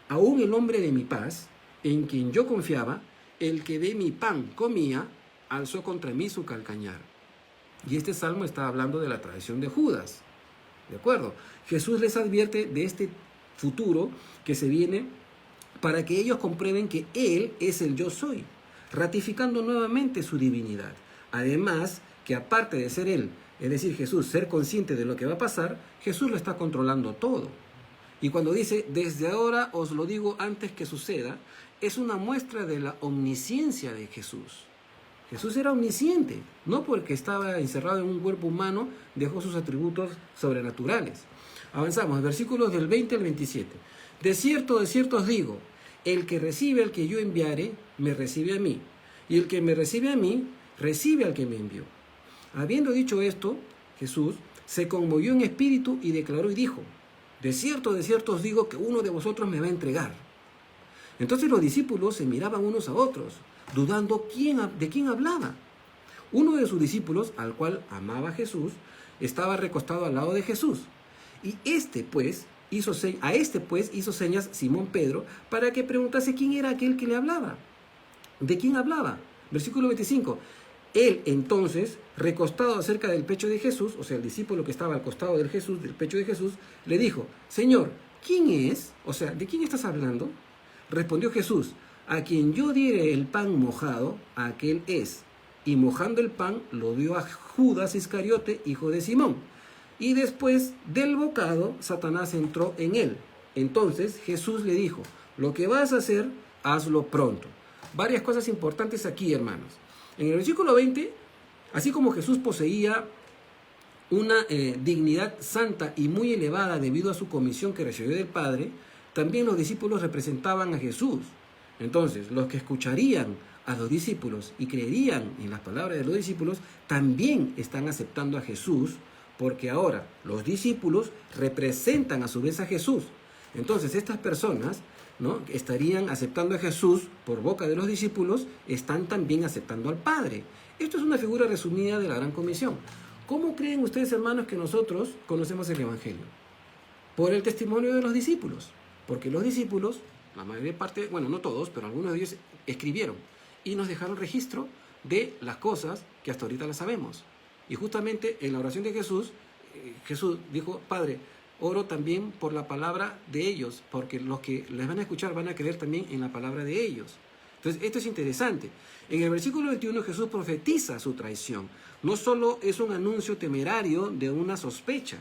aún el hombre de mi paz, en quien yo confiaba, el que de mi pan comía, alzó contra mí su calcañar. Y este salmo está hablando de la traición de Judas. ¿De acuerdo? Jesús les advierte de este futuro que se viene para que ellos comprueben que Él es el yo soy, ratificando nuevamente su divinidad. Además, que aparte de ser Él, es decir, Jesús, ser consciente de lo que va a pasar, Jesús lo está controlando todo. Y cuando dice, desde ahora os lo digo antes que suceda, es una muestra de la omnisciencia de Jesús. Jesús era omnisciente, no porque estaba encerrado en un cuerpo humano, dejó sus atributos sobrenaturales. Avanzamos, versículos del 20 al 27. De cierto os digo, el que recibe al que yo enviare, me recibe a mí, y el que me recibe a mí, recibe al que me envió. Habiendo dicho esto, Jesús se conmovió en espíritu y declaró y dijo: de cierto os digo que uno de vosotros me va a entregar. Entonces los discípulos se miraban unos a otros, dudando de quién hablaba. Uno de sus discípulos, al cual amaba Jesús, estaba recostado al lado de Jesús. Y a este hizo señas Simón Pedro para que preguntase quién era aquel que le hablaba. ¿De quién hablaba? Versículo 25. Él entonces, recostado acerca del pecho de Jesús, o sea, el discípulo que estaba al costado del pecho de Jesús, le dijo: Señor, ¿quién es? O sea, ¿de quién estás hablando? Respondió Jesús: a quien yo diere el pan mojado, aquel es. Y mojando el pan, lo dio a Judas Iscariote, hijo de Simón. Y después del bocado, Satanás entró en él. Entonces Jesús le dijo: lo que vas a hacer, hazlo pronto. Varias cosas importantes aquí, hermanos. En el versículo 20, así como Jesús poseía una dignidad santa y muy elevada debido a su comisión que recibió del Padre, también los discípulos representaban a Jesús. Entonces, los que escucharían a los discípulos y creerían en las palabras de los discípulos, también están aceptando a Jesús, porque ahora los discípulos representan a su vez a Jesús. Entonces, estas personas, ¿no?, estarían aceptando a Jesús por boca de los discípulos, están también aceptando al Padre. Esto es una figura resumida de la Gran Comisión. ¿Cómo creen ustedes, hermanos, que nosotros conocemos el Evangelio? Por el testimonio de los discípulos. Porque los discípulos, la mayor parte, bueno, no todos, pero algunos de ellos escribieron y nos dejaron registro de las cosas que hasta ahorita las sabemos. Y justamente en la oración de Jesús, Jesús dijo: Padre, oro también por la palabra de ellos, porque los que les van a escuchar van a creer también en la palabra de ellos. Entonces, esto es interesante. En el versículo 21 Jesús profetiza su traición. No solo es un anuncio temerario de una sospecha,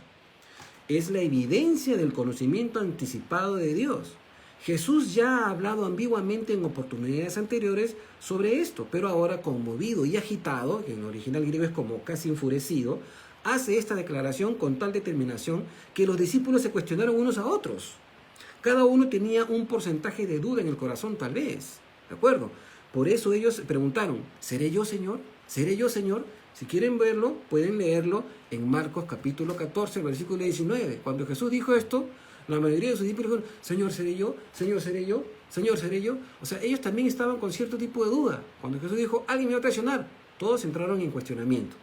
es la evidencia del conocimiento anticipado de Dios. Jesús ya ha hablado ambiguamente en oportunidades anteriores sobre esto, pero ahora, conmovido y agitado, que en el original griego es como casi enfurecido, hace esta declaración con tal determinación que los discípulos se cuestionaron unos a otros. Cada uno tenía un porcentaje de duda en el corazón, tal vez. ¿De acuerdo? Por eso ellos preguntaron: ¿seré yo, Señor? ¿Seré yo, Señor? Si quieren verlo, pueden leerlo en Marcos capítulo 14, versículo 19. Cuando Jesús dijo esto, la mayoría de sus discípulos dijeron: Señor, ¿seré yo? Señor, ¿seré yo? Señor, ¿seré yo? O sea, ellos también estaban con cierto tipo de duda. Cuando Jesús dijo: alguien me va a traicionar, todos entraron en cuestionamiento.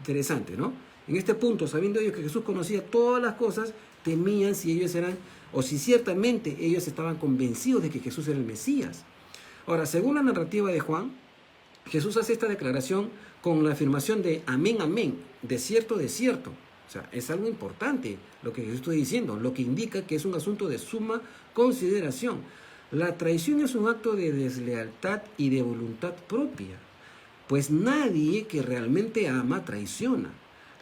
Interesante, ¿no? En este punto, sabiendo ellos que Jesús conocía todas las cosas, temían si ellos eran, o si ciertamente ellos estaban convencidos de que Jesús era el Mesías. Ahora, según la narrativa de Juan, Jesús hace esta declaración con la afirmación de amén, amén, de cierto, de cierto. O sea, es algo importante lo que Jesús está diciendo, lo que indica que es un asunto de suma consideración. La traición es un acto de deslealtad y de voluntad propia, pues nadie que realmente ama traiciona.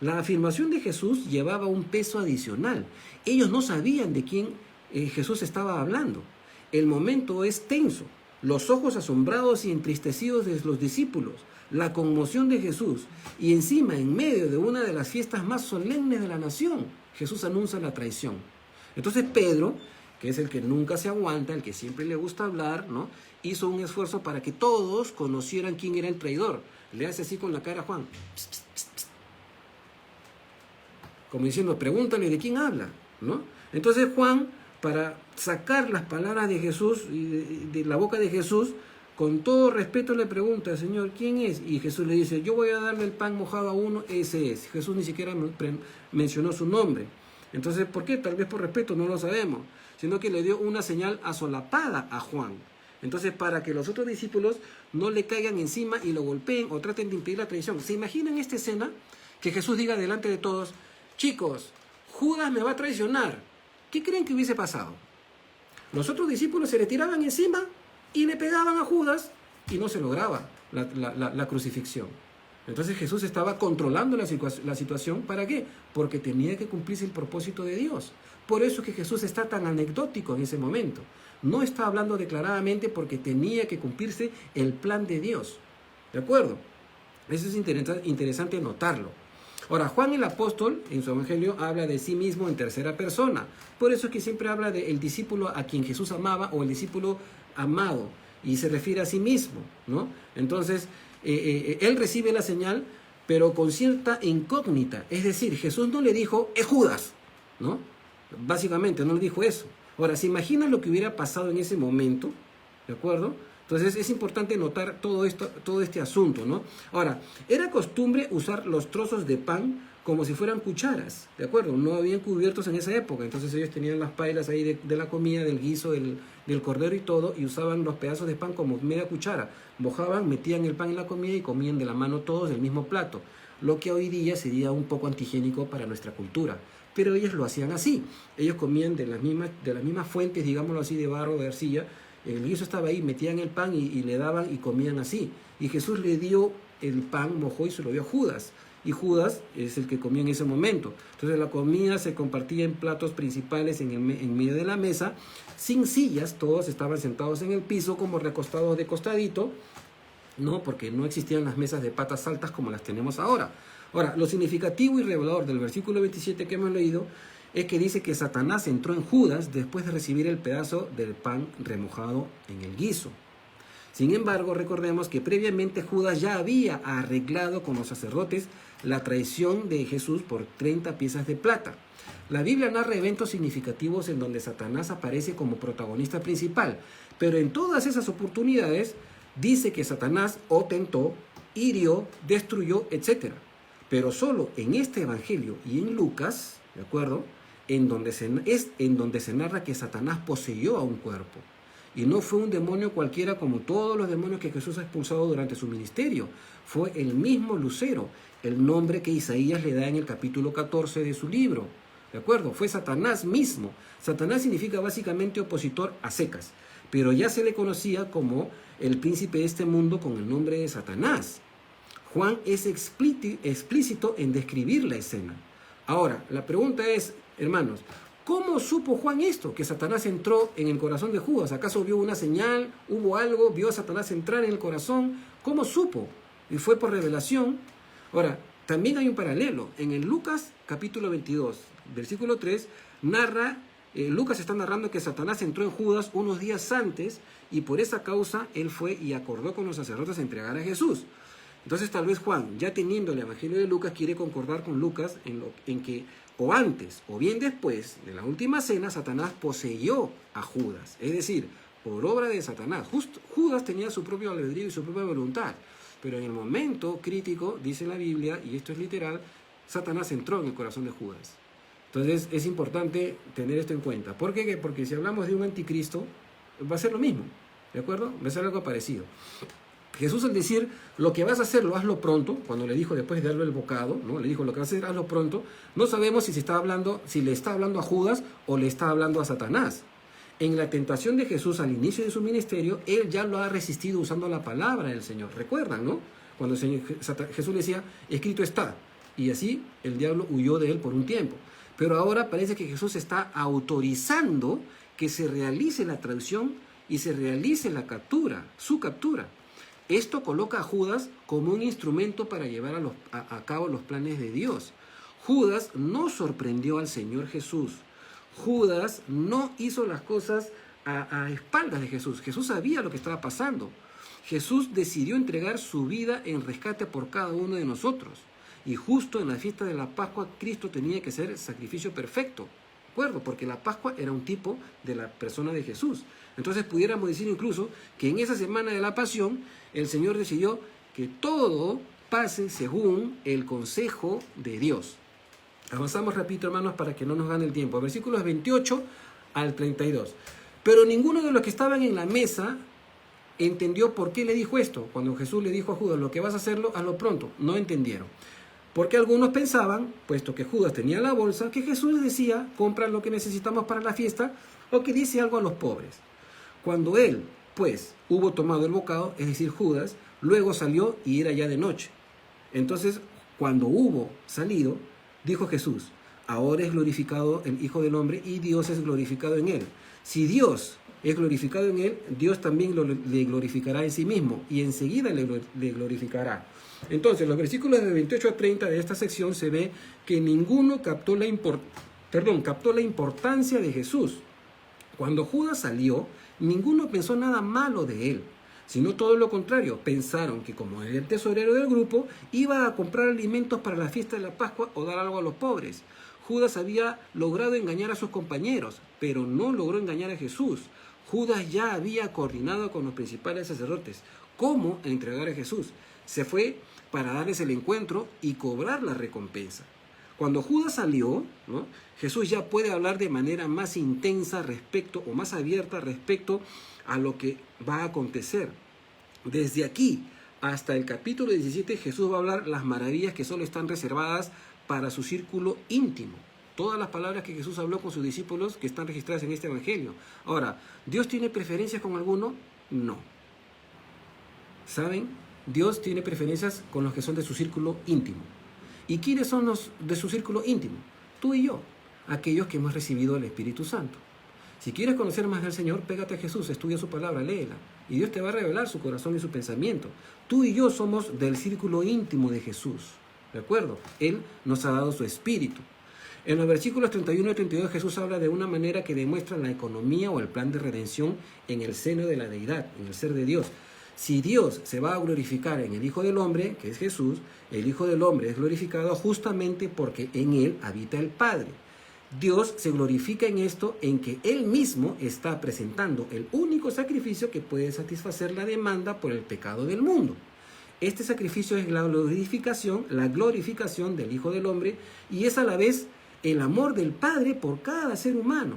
La afirmación de Jesús llevaba un peso adicional. Ellos no sabían de quién Jesús estaba hablando. El momento es tenso. Los ojos asombrados y entristecidos de los discípulos, la conmoción de Jesús, y encima, en medio de una de las fiestas más solemnes de la nación, Jesús anuncia la traición. Entonces Pedro, que es el que nunca se aguanta, el que siempre le gusta hablar, ¿no?, hizo un esfuerzo para que todos conocieran quién era el traidor. Le hace así con la cara a Juan, pss, pss, pss, pss, como diciendo, pregúntale de quién habla, ¿no? Entonces Juan, para sacar las palabras de Jesús, de la boca de Jesús, con todo respeto le pregunta, Señor, ¿quién es? Y Jesús le dice, yo voy a darle el pan mojado a uno, ese es. Jesús ni siquiera mencionó su nombre. Entonces, ¿por qué? Tal vez por respeto, no lo sabemos, sino que le dio una señal asolapada a Juan. Entonces, para que los otros discípulos no le caigan encima y lo golpeen o traten de impedir la traición. ¿Se imaginan esta escena? Que Jesús diga delante de todos, chicos, Judas me va a traicionar. ¿Qué creen que hubiese pasado? Los otros discípulos se le tiraban encima y le pegaban a Judas y no se lograba la crucifixión. Entonces Jesús estaba controlando la situación. ¿Para qué? Porque tenía que cumplirse el propósito de Dios. Por eso es que Jesús está tan anecdótico en ese momento. No está hablando declaradamente porque tenía que cumplirse el plan de Dios. ¿De acuerdo? Eso es interesante notarlo. Ahora, Juan el apóstol en su evangelio habla de sí mismo en tercera persona. Por eso es que siempre habla del discípulo a quien Jesús amaba o el discípulo amado, y se refiere a sí mismo, ¿no? Entonces, él recibe la señal, pero con cierta incógnita. Es decir, Jesús no le dijo, es Judas, ¿no? Básicamente no le dijo eso. Ahora, ¿se imaginan lo que hubiera pasado en ese momento? ¿De acuerdo? Entonces es importante notar todo este asunto, ¿no? Ahora, era costumbre usar los trozos de pan como si fueran cucharas, ¿de acuerdo? No habían cubiertos en esa época, entonces ellos tenían las pailas ahí de la comida, del guiso, del cordero y todo, y usaban los pedazos de pan como media cuchara. Mojaban, metían el pan en la comida y comían de la mano todos del mismo plato, lo que hoy día sería un poco antihigiénico para nuestra cultura. Pero ellos lo hacían así, ellos comían de las mismas fuentes, digámoslo así, de barro, de arcilla. El guiso estaba ahí, metían el pan y le daban y comían así. Y Jesús le dio el pan, mojó y se lo dio a Judas. Y Judas es el que comía en ese momento. Entonces la comida se compartía en platos principales en medio de la mesa, sin sillas, todos estaban sentados en el piso como recostados de costadito, ¿no? Porque no existían las mesas de patas altas como las tenemos ahora. Ahora, lo significativo y revelador del versículo 27 que hemos leído es que dice que Satanás entró en Judas después de recibir el pedazo del pan remojado en el guiso. Sin embargo, recordemos que previamente Judas ya había arreglado con los sacerdotes la traición de Jesús por 30 piezas de plata. La Biblia narra eventos significativos en donde Satanás aparece como protagonista principal, pero en todas esas oportunidades dice que Satanás o tentó, hirió, destruyó, etc. Pero solo en este evangelio y en Lucas, ¿de acuerdo?, en donde se narra que Satanás poseyó a un cuerpo. Y no fue un demonio cualquiera como todos los demonios que Jesús ha expulsado durante su ministerio. Fue el mismo Lucero, el nombre que Isaías le da en el capítulo 14 de su libro. ¿De acuerdo? Fue Satanás mismo. Satanás significa básicamente opositor a secas, pero ya se le conocía como el príncipe de este mundo con el nombre de Satanás. Juan es explícito en describir la escena. Ahora, la pregunta es, hermanos, ¿cómo supo Juan esto? Que Satanás entró en el corazón de Judas. ¿Acaso vio una señal? ¿Hubo algo? ¿Vio a Satanás entrar en el corazón? ¿Cómo supo? Y fue por revelación. Ahora, también hay un paralelo. En el Lucas capítulo 22, versículo 3, Lucas está narrando que Satanás entró en Judas unos días antes y por esa causa él fue y acordó con los sacerdotes a entregar a Jesús. Entonces tal vez Juan, ya teniendo el Evangelio de Lucas, quiere concordar con Lucas en que o antes o bien después de la última cena, Satanás poseyó a Judas. Es decir, por obra de Satanás. Judas tenía su propio albedrío y su propia voluntad. Pero en el momento crítico, dice la Biblia, y esto es literal, Satanás entró en el corazón de Judas. Entonces es importante tener esto en cuenta. ¿Por qué? Porque si hablamos de un anticristo, va a ser lo mismo, ¿de acuerdo? Va a ser algo parecido. Jesús, al decir, lo que vas a hacer, lo hazlo pronto, cuando le dijo después de darle el bocado, ¿no? Le dijo, lo que vas a hacer, hazlo pronto. No sabemos si le está hablando a Judas o le está hablando a Satanás. En la tentación de Jesús al inicio de su ministerio, él ya lo ha resistido usando la palabra del Señor. ¿Recuerdan, no? Cuando Jesús le decía, escrito está. Y así el diablo huyó de él por un tiempo. Pero ahora parece que Jesús está autorizando que se realice la traducción y se realice la captura, su captura. Esto coloca a Judas como un instrumento para llevar a cabo los planes de Dios. Judas no sorprendió al Señor Jesús. Judas no hizo las cosas a espaldas de Jesús. Jesús sabía lo que estaba pasando. Jesús decidió entregar su vida en rescate por cada uno de nosotros. Y justo en la fiesta de la Pascua, Cristo tenía que ser sacrificio perfecto. ¿De acuerdo? Porque la Pascua era un tipo de la persona de Jesús. Entonces pudiéramos decir incluso que en esa semana de la Pasión, el Señor decidió que todo pase según el consejo de Dios. Avanzamos rapidito, hermanos, para que no nos gane el tiempo. Versículos 28 al 32. Pero ninguno de los que estaban en la mesa entendió por qué le dijo esto. Cuando Jesús le dijo a Judas, lo que vas a hacerlo, hazlo pronto. No entendieron. Porque algunos pensaban, puesto que Judas tenía la bolsa, que Jesús les decía, compra lo que necesitamos para la fiesta, o que dice algo a los pobres. Cuando él, pues, hubo tomado el bocado, es decir, Judas, luego salió y era ya de noche. Entonces, cuando hubo salido, dijo Jesús, ahora es glorificado el Hijo del Hombre y Dios es glorificado en él. Si Dios es glorificado en él, Dios también le glorificará en sí mismo y enseguida le glorificará. Entonces, los versículos de 28 a 30 de esta sección se ve que ninguno captó la importancia de Jesús. Cuando Judas salió, ninguno pensó nada malo de él, sino todo lo contrario. Pensaron que como era el tesorero del grupo, iba a comprar alimentos para la fiesta de la Pascua o dar algo a los pobres. Judas había logrado engañar a sus compañeros, pero no logró engañar a Jesús. Judas ya había coordinado con los principales sacerdotes cómo entregar a Jesús. Se fue para darles el encuentro y cobrar la recompensa. Cuando Judas salió, ¿no?, Jesús ya puede hablar de manera más intensa o más abierta respecto a lo que va a acontecer. Desde aquí hasta el capítulo 17, Jesús va a hablar las maravillas que solo están reservadas para su círculo íntimo. Todas las palabras que Jesús habló con sus discípulos que están registradas en este evangelio. Ahora, ¿Dios tiene preferencias con alguno? No. ¿Saben? Dios tiene preferencias con los que son de su círculo íntimo. ¿Y quiénes son los de su círculo íntimo? Tú y yo, aquellos que hemos recibido el Espíritu Santo. Si quieres conocer más del Señor, pégate a Jesús, estudia su palabra, léela. Y Dios te va a revelar su corazón y su pensamiento. Tú y yo somos del círculo íntimo de Jesús. ¿De acuerdo? Él nos ha dado su Espíritu. En los versículos 31 y 32 Jesús habla de una manera que demuestra la economía o el plan de redención en el seno de la deidad, en el ser de Dios. Si Dios se va a glorificar en el Hijo del Hombre, que es Jesús, el Hijo del Hombre es glorificado justamente porque en Él habita el Padre. Dios se glorifica en esto, en que Él mismo está presentando el único sacrificio que puede satisfacer la demanda por el pecado del mundo. Este sacrificio es la glorificación del Hijo del Hombre y es a la vez el amor del Padre por cada ser humano.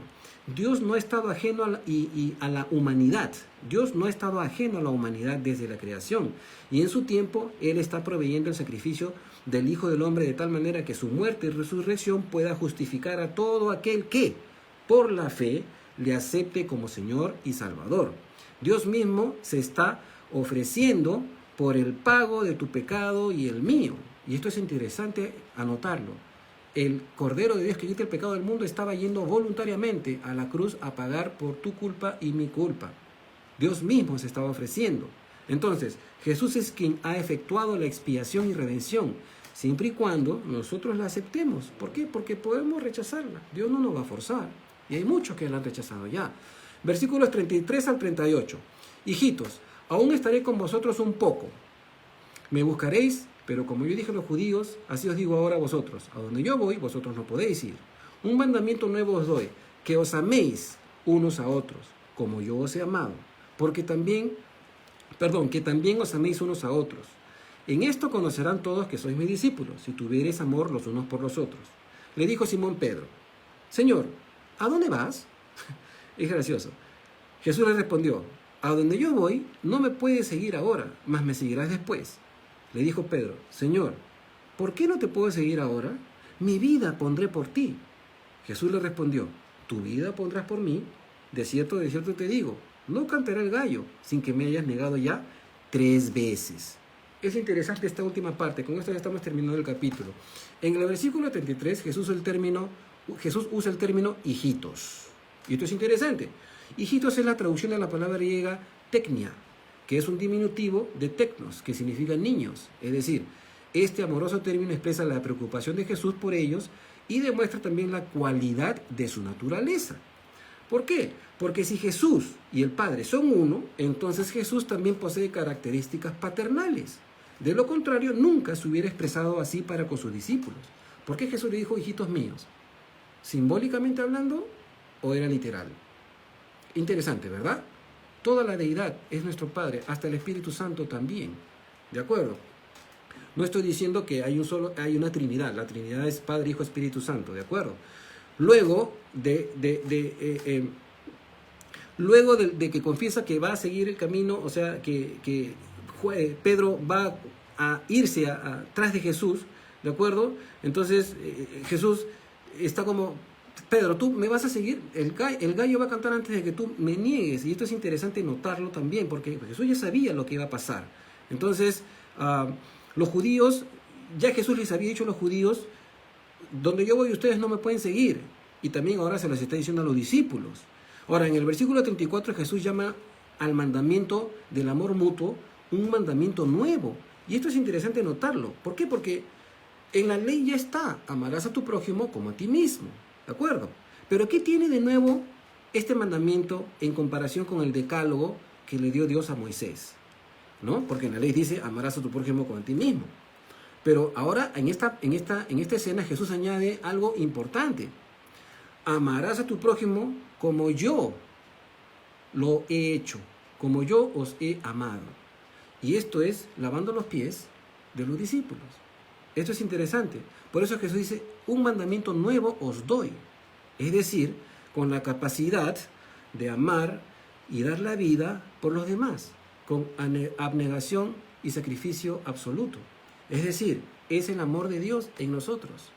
Dios no ha estado ajeno a la humanidad. Dios no ha estado ajeno a la humanidad desde la creación. Y en su tiempo, Él está proveyendo el sacrificio del Hijo del Hombre de tal manera que su muerte y resurrección pueda justificar a todo aquel que, por la fe, le acepte como Señor y Salvador. Dios mismo se está ofreciendo por el pago de tu pecado y el mío. Y esto es interesante anotarlo. El Cordero de Dios que quita el pecado del mundo estaba yendo voluntariamente a la cruz a pagar por tu culpa y mi culpa. Dios mismo se estaba ofreciendo. Entonces, Jesús es quien ha efectuado la expiación y redención, siempre y cuando nosotros la aceptemos. ¿Por qué? Porque podemos rechazarla. Dios no nos va a forzar. Y hay muchos que la han rechazado ya. Versículos 33 al 38. Hijitos, aún estaré con vosotros un poco. Me buscaréis, pero como yo dije a los judíos, así os digo ahora a vosotros. A donde yo voy, vosotros no podéis ir. Un mandamiento nuevo os doy, que os améis unos a otros, como yo os he amado. Que también os améis unos a otros. En esto conocerán todos que sois mis discípulos, si tuviereis amor los unos por los otros. Le dijo Simón Pedro, Señor, ¿a dónde vas? Es gracioso. Jesús le respondió, a donde yo voy no me puedes seguir ahora, mas me seguirás después. Le dijo Pedro, Señor, ¿por qué no te puedo seguir ahora? Mi vida pondré por ti. Jesús le respondió, ¿tu vida pondrás por mí? De cierto te digo, no cantará el gallo sin que me hayas negado ya 3 veces. Es interesante esta última parte, con esto ya estamos terminando el capítulo. En el versículo 33 Jesús usa el término hijitos. Y esto es interesante. Hijitos es la traducción de la palabra griega teknia, que es un diminutivo de teknos, que significa niños. Es decir, este amoroso término expresa la preocupación de Jesús por ellos y demuestra también la cualidad de su naturaleza. ¿Por qué? Porque si Jesús y el Padre son uno, entonces Jesús también posee características paternales. De lo contrario, nunca se hubiera expresado así para con sus discípulos. ¿Por qué Jesús le dijo hijitos míos? ¿Simbólicamente hablando o era literal? Interesante, ¿verdad? Toda la deidad es nuestro Padre, hasta el Espíritu Santo también. ¿De acuerdo? No estoy diciendo que hay una Trinidad. La Trinidad es Padre, Hijo, Espíritu Santo, ¿de acuerdo? Luego de que confiesa que va a seguir el camino, o sea, que Pedro va a irse atrás de Jesús, ¿de acuerdo? Entonces Jesús está como, Pedro, ¿tú me vas a seguir? El gallo va a cantar antes de que tú me niegues. Y esto es interesante notarlo también, porque Jesús ya sabía lo que iba a pasar. Entonces, los judíos, ya Jesús les había dicho a los judíos, donde yo voy ustedes no me pueden seguir. Y también ahora se los está diciendo a los discípulos. Ahora, en el versículo 34 Jesús llama al mandamiento del amor mutuo un mandamiento nuevo. Y esto es interesante notarlo. ¿Por qué? Porque en la ley ya está, amarás a tu prójimo como a ti mismo. ¿De acuerdo? Pero ¿qué tiene de nuevo este mandamiento en comparación con el decálogo que le dio Dios a Moisés? ¿No? Porque en la ley dice, amarás a tu prójimo como a ti mismo. Pero ahora en esta escena Jesús añade algo importante. Amarás a tu prójimo como yo lo he hecho, como yo os he amado. Y esto es lavando los pies de los discípulos. Esto es interesante. Por eso Jesús dice, un mandamiento nuevo os doy. Es decir, con la capacidad de amar y dar la vida por los demás, con abnegación y sacrificio absoluto. Es decir, es el amor de Dios en nosotros.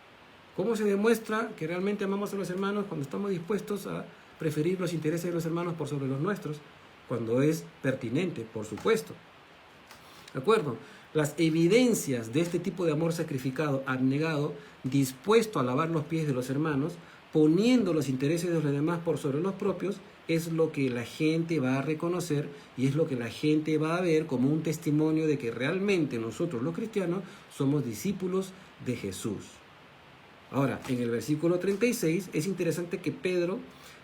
¿Cómo se demuestra que realmente amamos a los hermanos? Cuando estamos dispuestos a preferir los intereses de los hermanos por sobre los nuestros, cuando es pertinente, por supuesto. ¿De acuerdo? Las evidencias de este tipo de amor sacrificado, abnegado, dispuesto a lavar los pies de los hermanos, poniendo los intereses de los demás por sobre los propios, es lo que la gente va a reconocer y es lo que la gente va a ver como un testimonio de que realmente nosotros los cristianos somos discípulos de Jesús. Ahora, en el versículo 36 es interesante que Pedro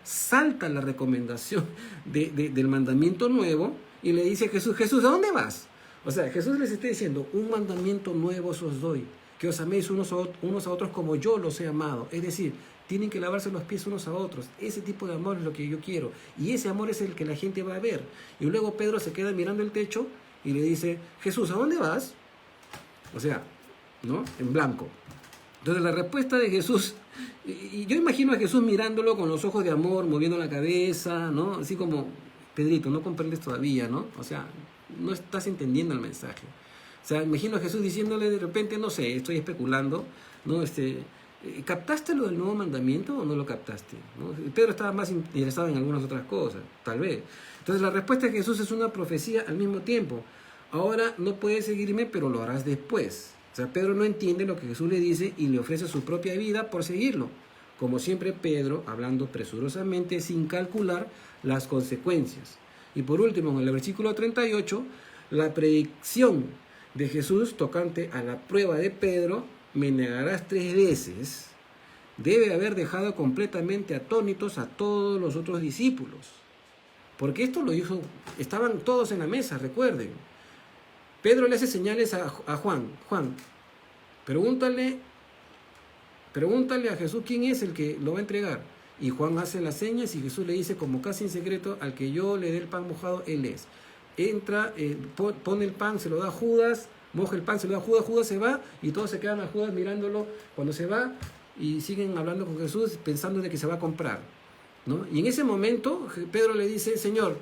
salta la recomendación del mandamiento nuevo y le dice a Jesús, Jesús, ¿a dónde vas? O sea, Jesús les está diciendo, un mandamiento nuevo os doy, que os améis unos a otros como yo los he amado. Es decir, tienen que lavarse los pies unos a otros. Ese tipo de amor es lo que yo quiero. Y ese amor es el que la gente va a ver. Y luego Pedro se queda mirando el techo y le dice, Jesús, ¿a dónde vas? O sea, ¿no? En blanco. Entonces la respuesta de Jesús, y yo imagino a Jesús mirándolo con los ojos de amor, moviendo la cabeza, ¿no? Así como, Pedrito, no comprendes todavía, ¿no? O sea, no estás entendiendo el mensaje. O sea, imagino a Jesús diciéndole de repente, no sé, estoy especulando, ¿no? ¿Captaste lo del nuevo mandamiento o no lo captaste? ¿No? Pedro estaba más interesado en algunas otras cosas, tal vez. Entonces la respuesta de Jesús es una profecía al mismo tiempo. Ahora no puedes seguirme, pero lo harás después. O sea, Pedro no entiende lo que Jesús le dice y le ofrece su propia vida por seguirlo. Como siempre, Pedro, hablando presurosamente, sin calcular las consecuencias. Y por último, en el versículo 38, la predicción de Jesús tocante a la prueba de Pedro, me negarás 3 veces, debe haber dejado completamente atónitos a todos los otros discípulos. Porque esto lo dijo, estaban todos en la mesa, recuerden. Pedro le hace señales a Juan. Juan, pregúntale a Jesús quién es el que lo va a entregar. Y Juan hace las señas y Jesús le dice como casi en secreto, al que yo le dé el pan mojado, él es. Entra, pone el pan, se lo da a Judas, moja el pan, se lo da a Judas, Judas se va y todos se quedan a Judas mirándolo cuando se va y siguen hablando con Jesús pensando de que se va a comprar, ¿no? Y en ese momento Pedro le dice, Señor,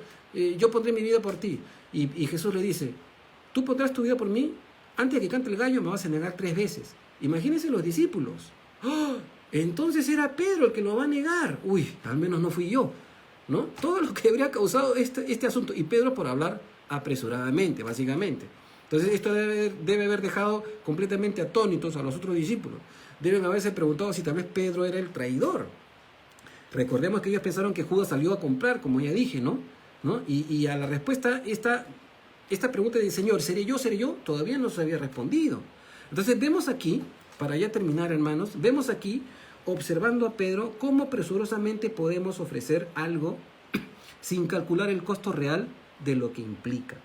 yo pondré mi vida por ti. Y Jesús le dice, ¿tú pondrás tu vida por mí? Antes de que cante el gallo me vas a negar 3 veces. Imagínense los discípulos. ¡Oh! Entonces era Pedro el que lo va a negar. Uy, al menos no fui yo, ¿no? Todo lo que habría causado este asunto. Y Pedro por hablar apresuradamente, básicamente. Entonces esto debe haber dejado completamente atónitos a los otros discípulos. Deben haberse preguntado si tal vez Pedro era el traidor. Recordemos que ellos pensaron que Judas salió a comprar, como ya dije, ¿no? Y a la respuesta, esta pregunta de Señor, ¿seré yo? Todavía no se había respondido. Entonces vemos aquí, para ya terminar, hermanos, vemos aquí, observando a Pedro, cómo presurosamente podemos ofrecer algo sin calcular el costo real de lo que implica.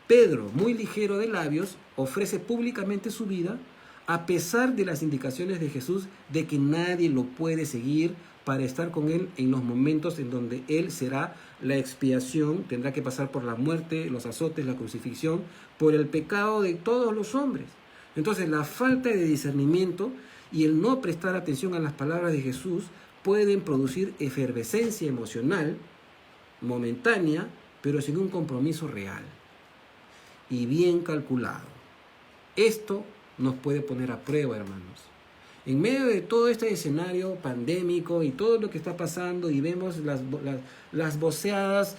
Pedro, muy ligero de labios, ofrece públicamente su vida a pesar de las indicaciones de Jesús de que nadie lo puede seguir para estar con él en los momentos en donde él será la expiación, tendrá que pasar por la muerte, los azotes, la crucifixión, por el pecado de todos los hombres. Entonces la falta de discernimiento y el no prestar atención a las palabras de Jesús pueden producir efervescencia emocional momentánea, pero sin un compromiso real y bien calculado. Esto nos puede poner a prueba, hermanos. En medio de todo este escenario pandémico y todo lo que está pasando y vemos las voceadas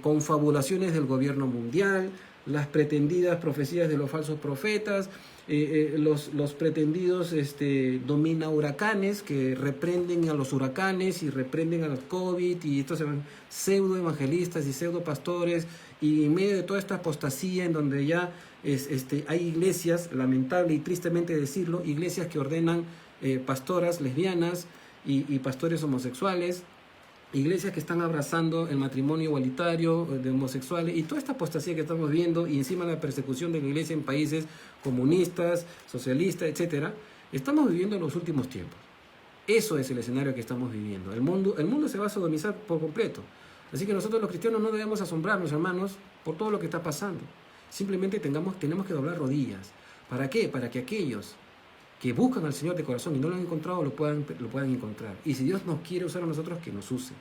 confabulaciones del gobierno mundial, las pretendidas profecías de los falsos profetas, los pretendidos domina huracanes que reprenden a los huracanes y reprenden a los COVID y estos pseudo evangelistas y pseudo pastores, y en medio de toda esta apostasía en donde ya hay iglesias, lamentable y tristemente decirlo, iglesias que ordenan pastoras lesbianas y pastores homosexuales, iglesias que están abrazando el matrimonio igualitario de homosexuales y toda esta apostasía que estamos viendo, y encima la persecución de la iglesia en países comunistas, socialistas, etcétera. Estamos viviendo en los últimos tiempos. Eso es el escenario que estamos viviendo. El mundo se va a sodomizar por completo. Así que nosotros los cristianos no debemos asombrarnos, hermanos, por todo lo que está pasando. Simplemente tenemos que doblar rodillas. ¿Para qué? Para que aquellos que buscan al Señor de corazón y no lo han encontrado, lo puedan encontrar. Y si Dios nos quiere usar a nosotros, que nos use.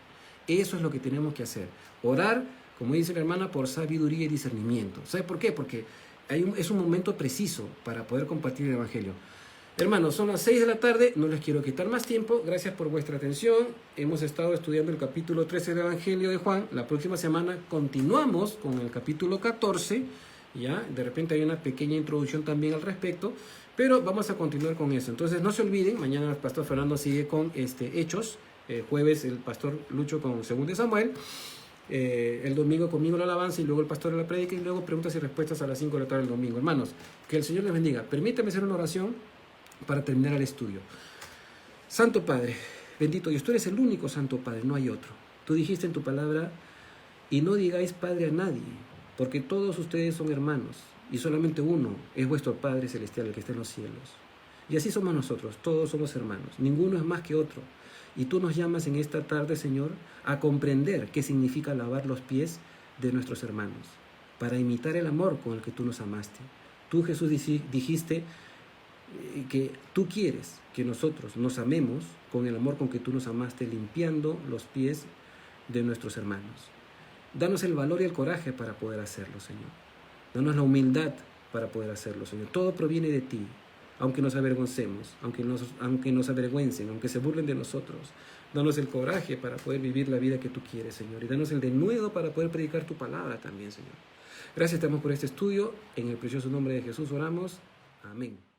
Eso es lo que tenemos que hacer. Orar, como dice la hermana, por sabiduría y discernimiento. ¿Sabe por qué? Porque es un momento preciso para poder compartir el Evangelio. Hermanos, son las 6 de la tarde, no les quiero quitar más tiempo. Gracias por vuestra atención. Hemos estado estudiando el capítulo 13 del Evangelio de Juan. La próxima semana continuamos con el capítulo 14. ¿Ya? De repente hay una pequeña introducción también al respecto. Pero vamos a continuar con eso. Entonces no se olviden, mañana el pastor Fernando sigue con Hechos. Jueves el pastor Lucho con 2 de Samuel. El domingo conmigo la alabanza y luego el pastor la prédica y luego preguntas y respuestas a las 5 de la tarde el domingo. Hermanos, que el Señor les bendiga. Permítame hacer una oración para terminar el estudio. Santo Padre, bendito Dios, tú eres el único Santo Padre, no hay otro. Tú dijiste en tu palabra, y no digáis Padre a nadie, porque todos ustedes son hermanos. Y solamente uno es vuestro Padre Celestial, el que está en los cielos. Y así somos nosotros, todos somos hermanos. Ninguno es más que otro. Y tú nos llamas en esta tarde, Señor, a comprender qué significa lavar los pies de nuestros hermanos, para imitar el amor con el que tú nos amaste. Tú, Jesús, dijiste que tú quieres que nosotros nos amemos con el amor con que tú nos amaste, limpiando los pies de nuestros hermanos. Danos el valor y el coraje para poder hacerlo, Señor. Danos la humildad para poder hacerlo, Señor. Todo proviene de ti, aunque nos avergoncemos, aunque nos avergüencen, aunque se burlen de nosotros. Danos el coraje para poder vivir la vida que tú quieres, Señor. Y danos el denuedo para poder predicar tu palabra también, Señor. Gracias te damos por este estudio. En el precioso nombre de Jesús oramos. Amén.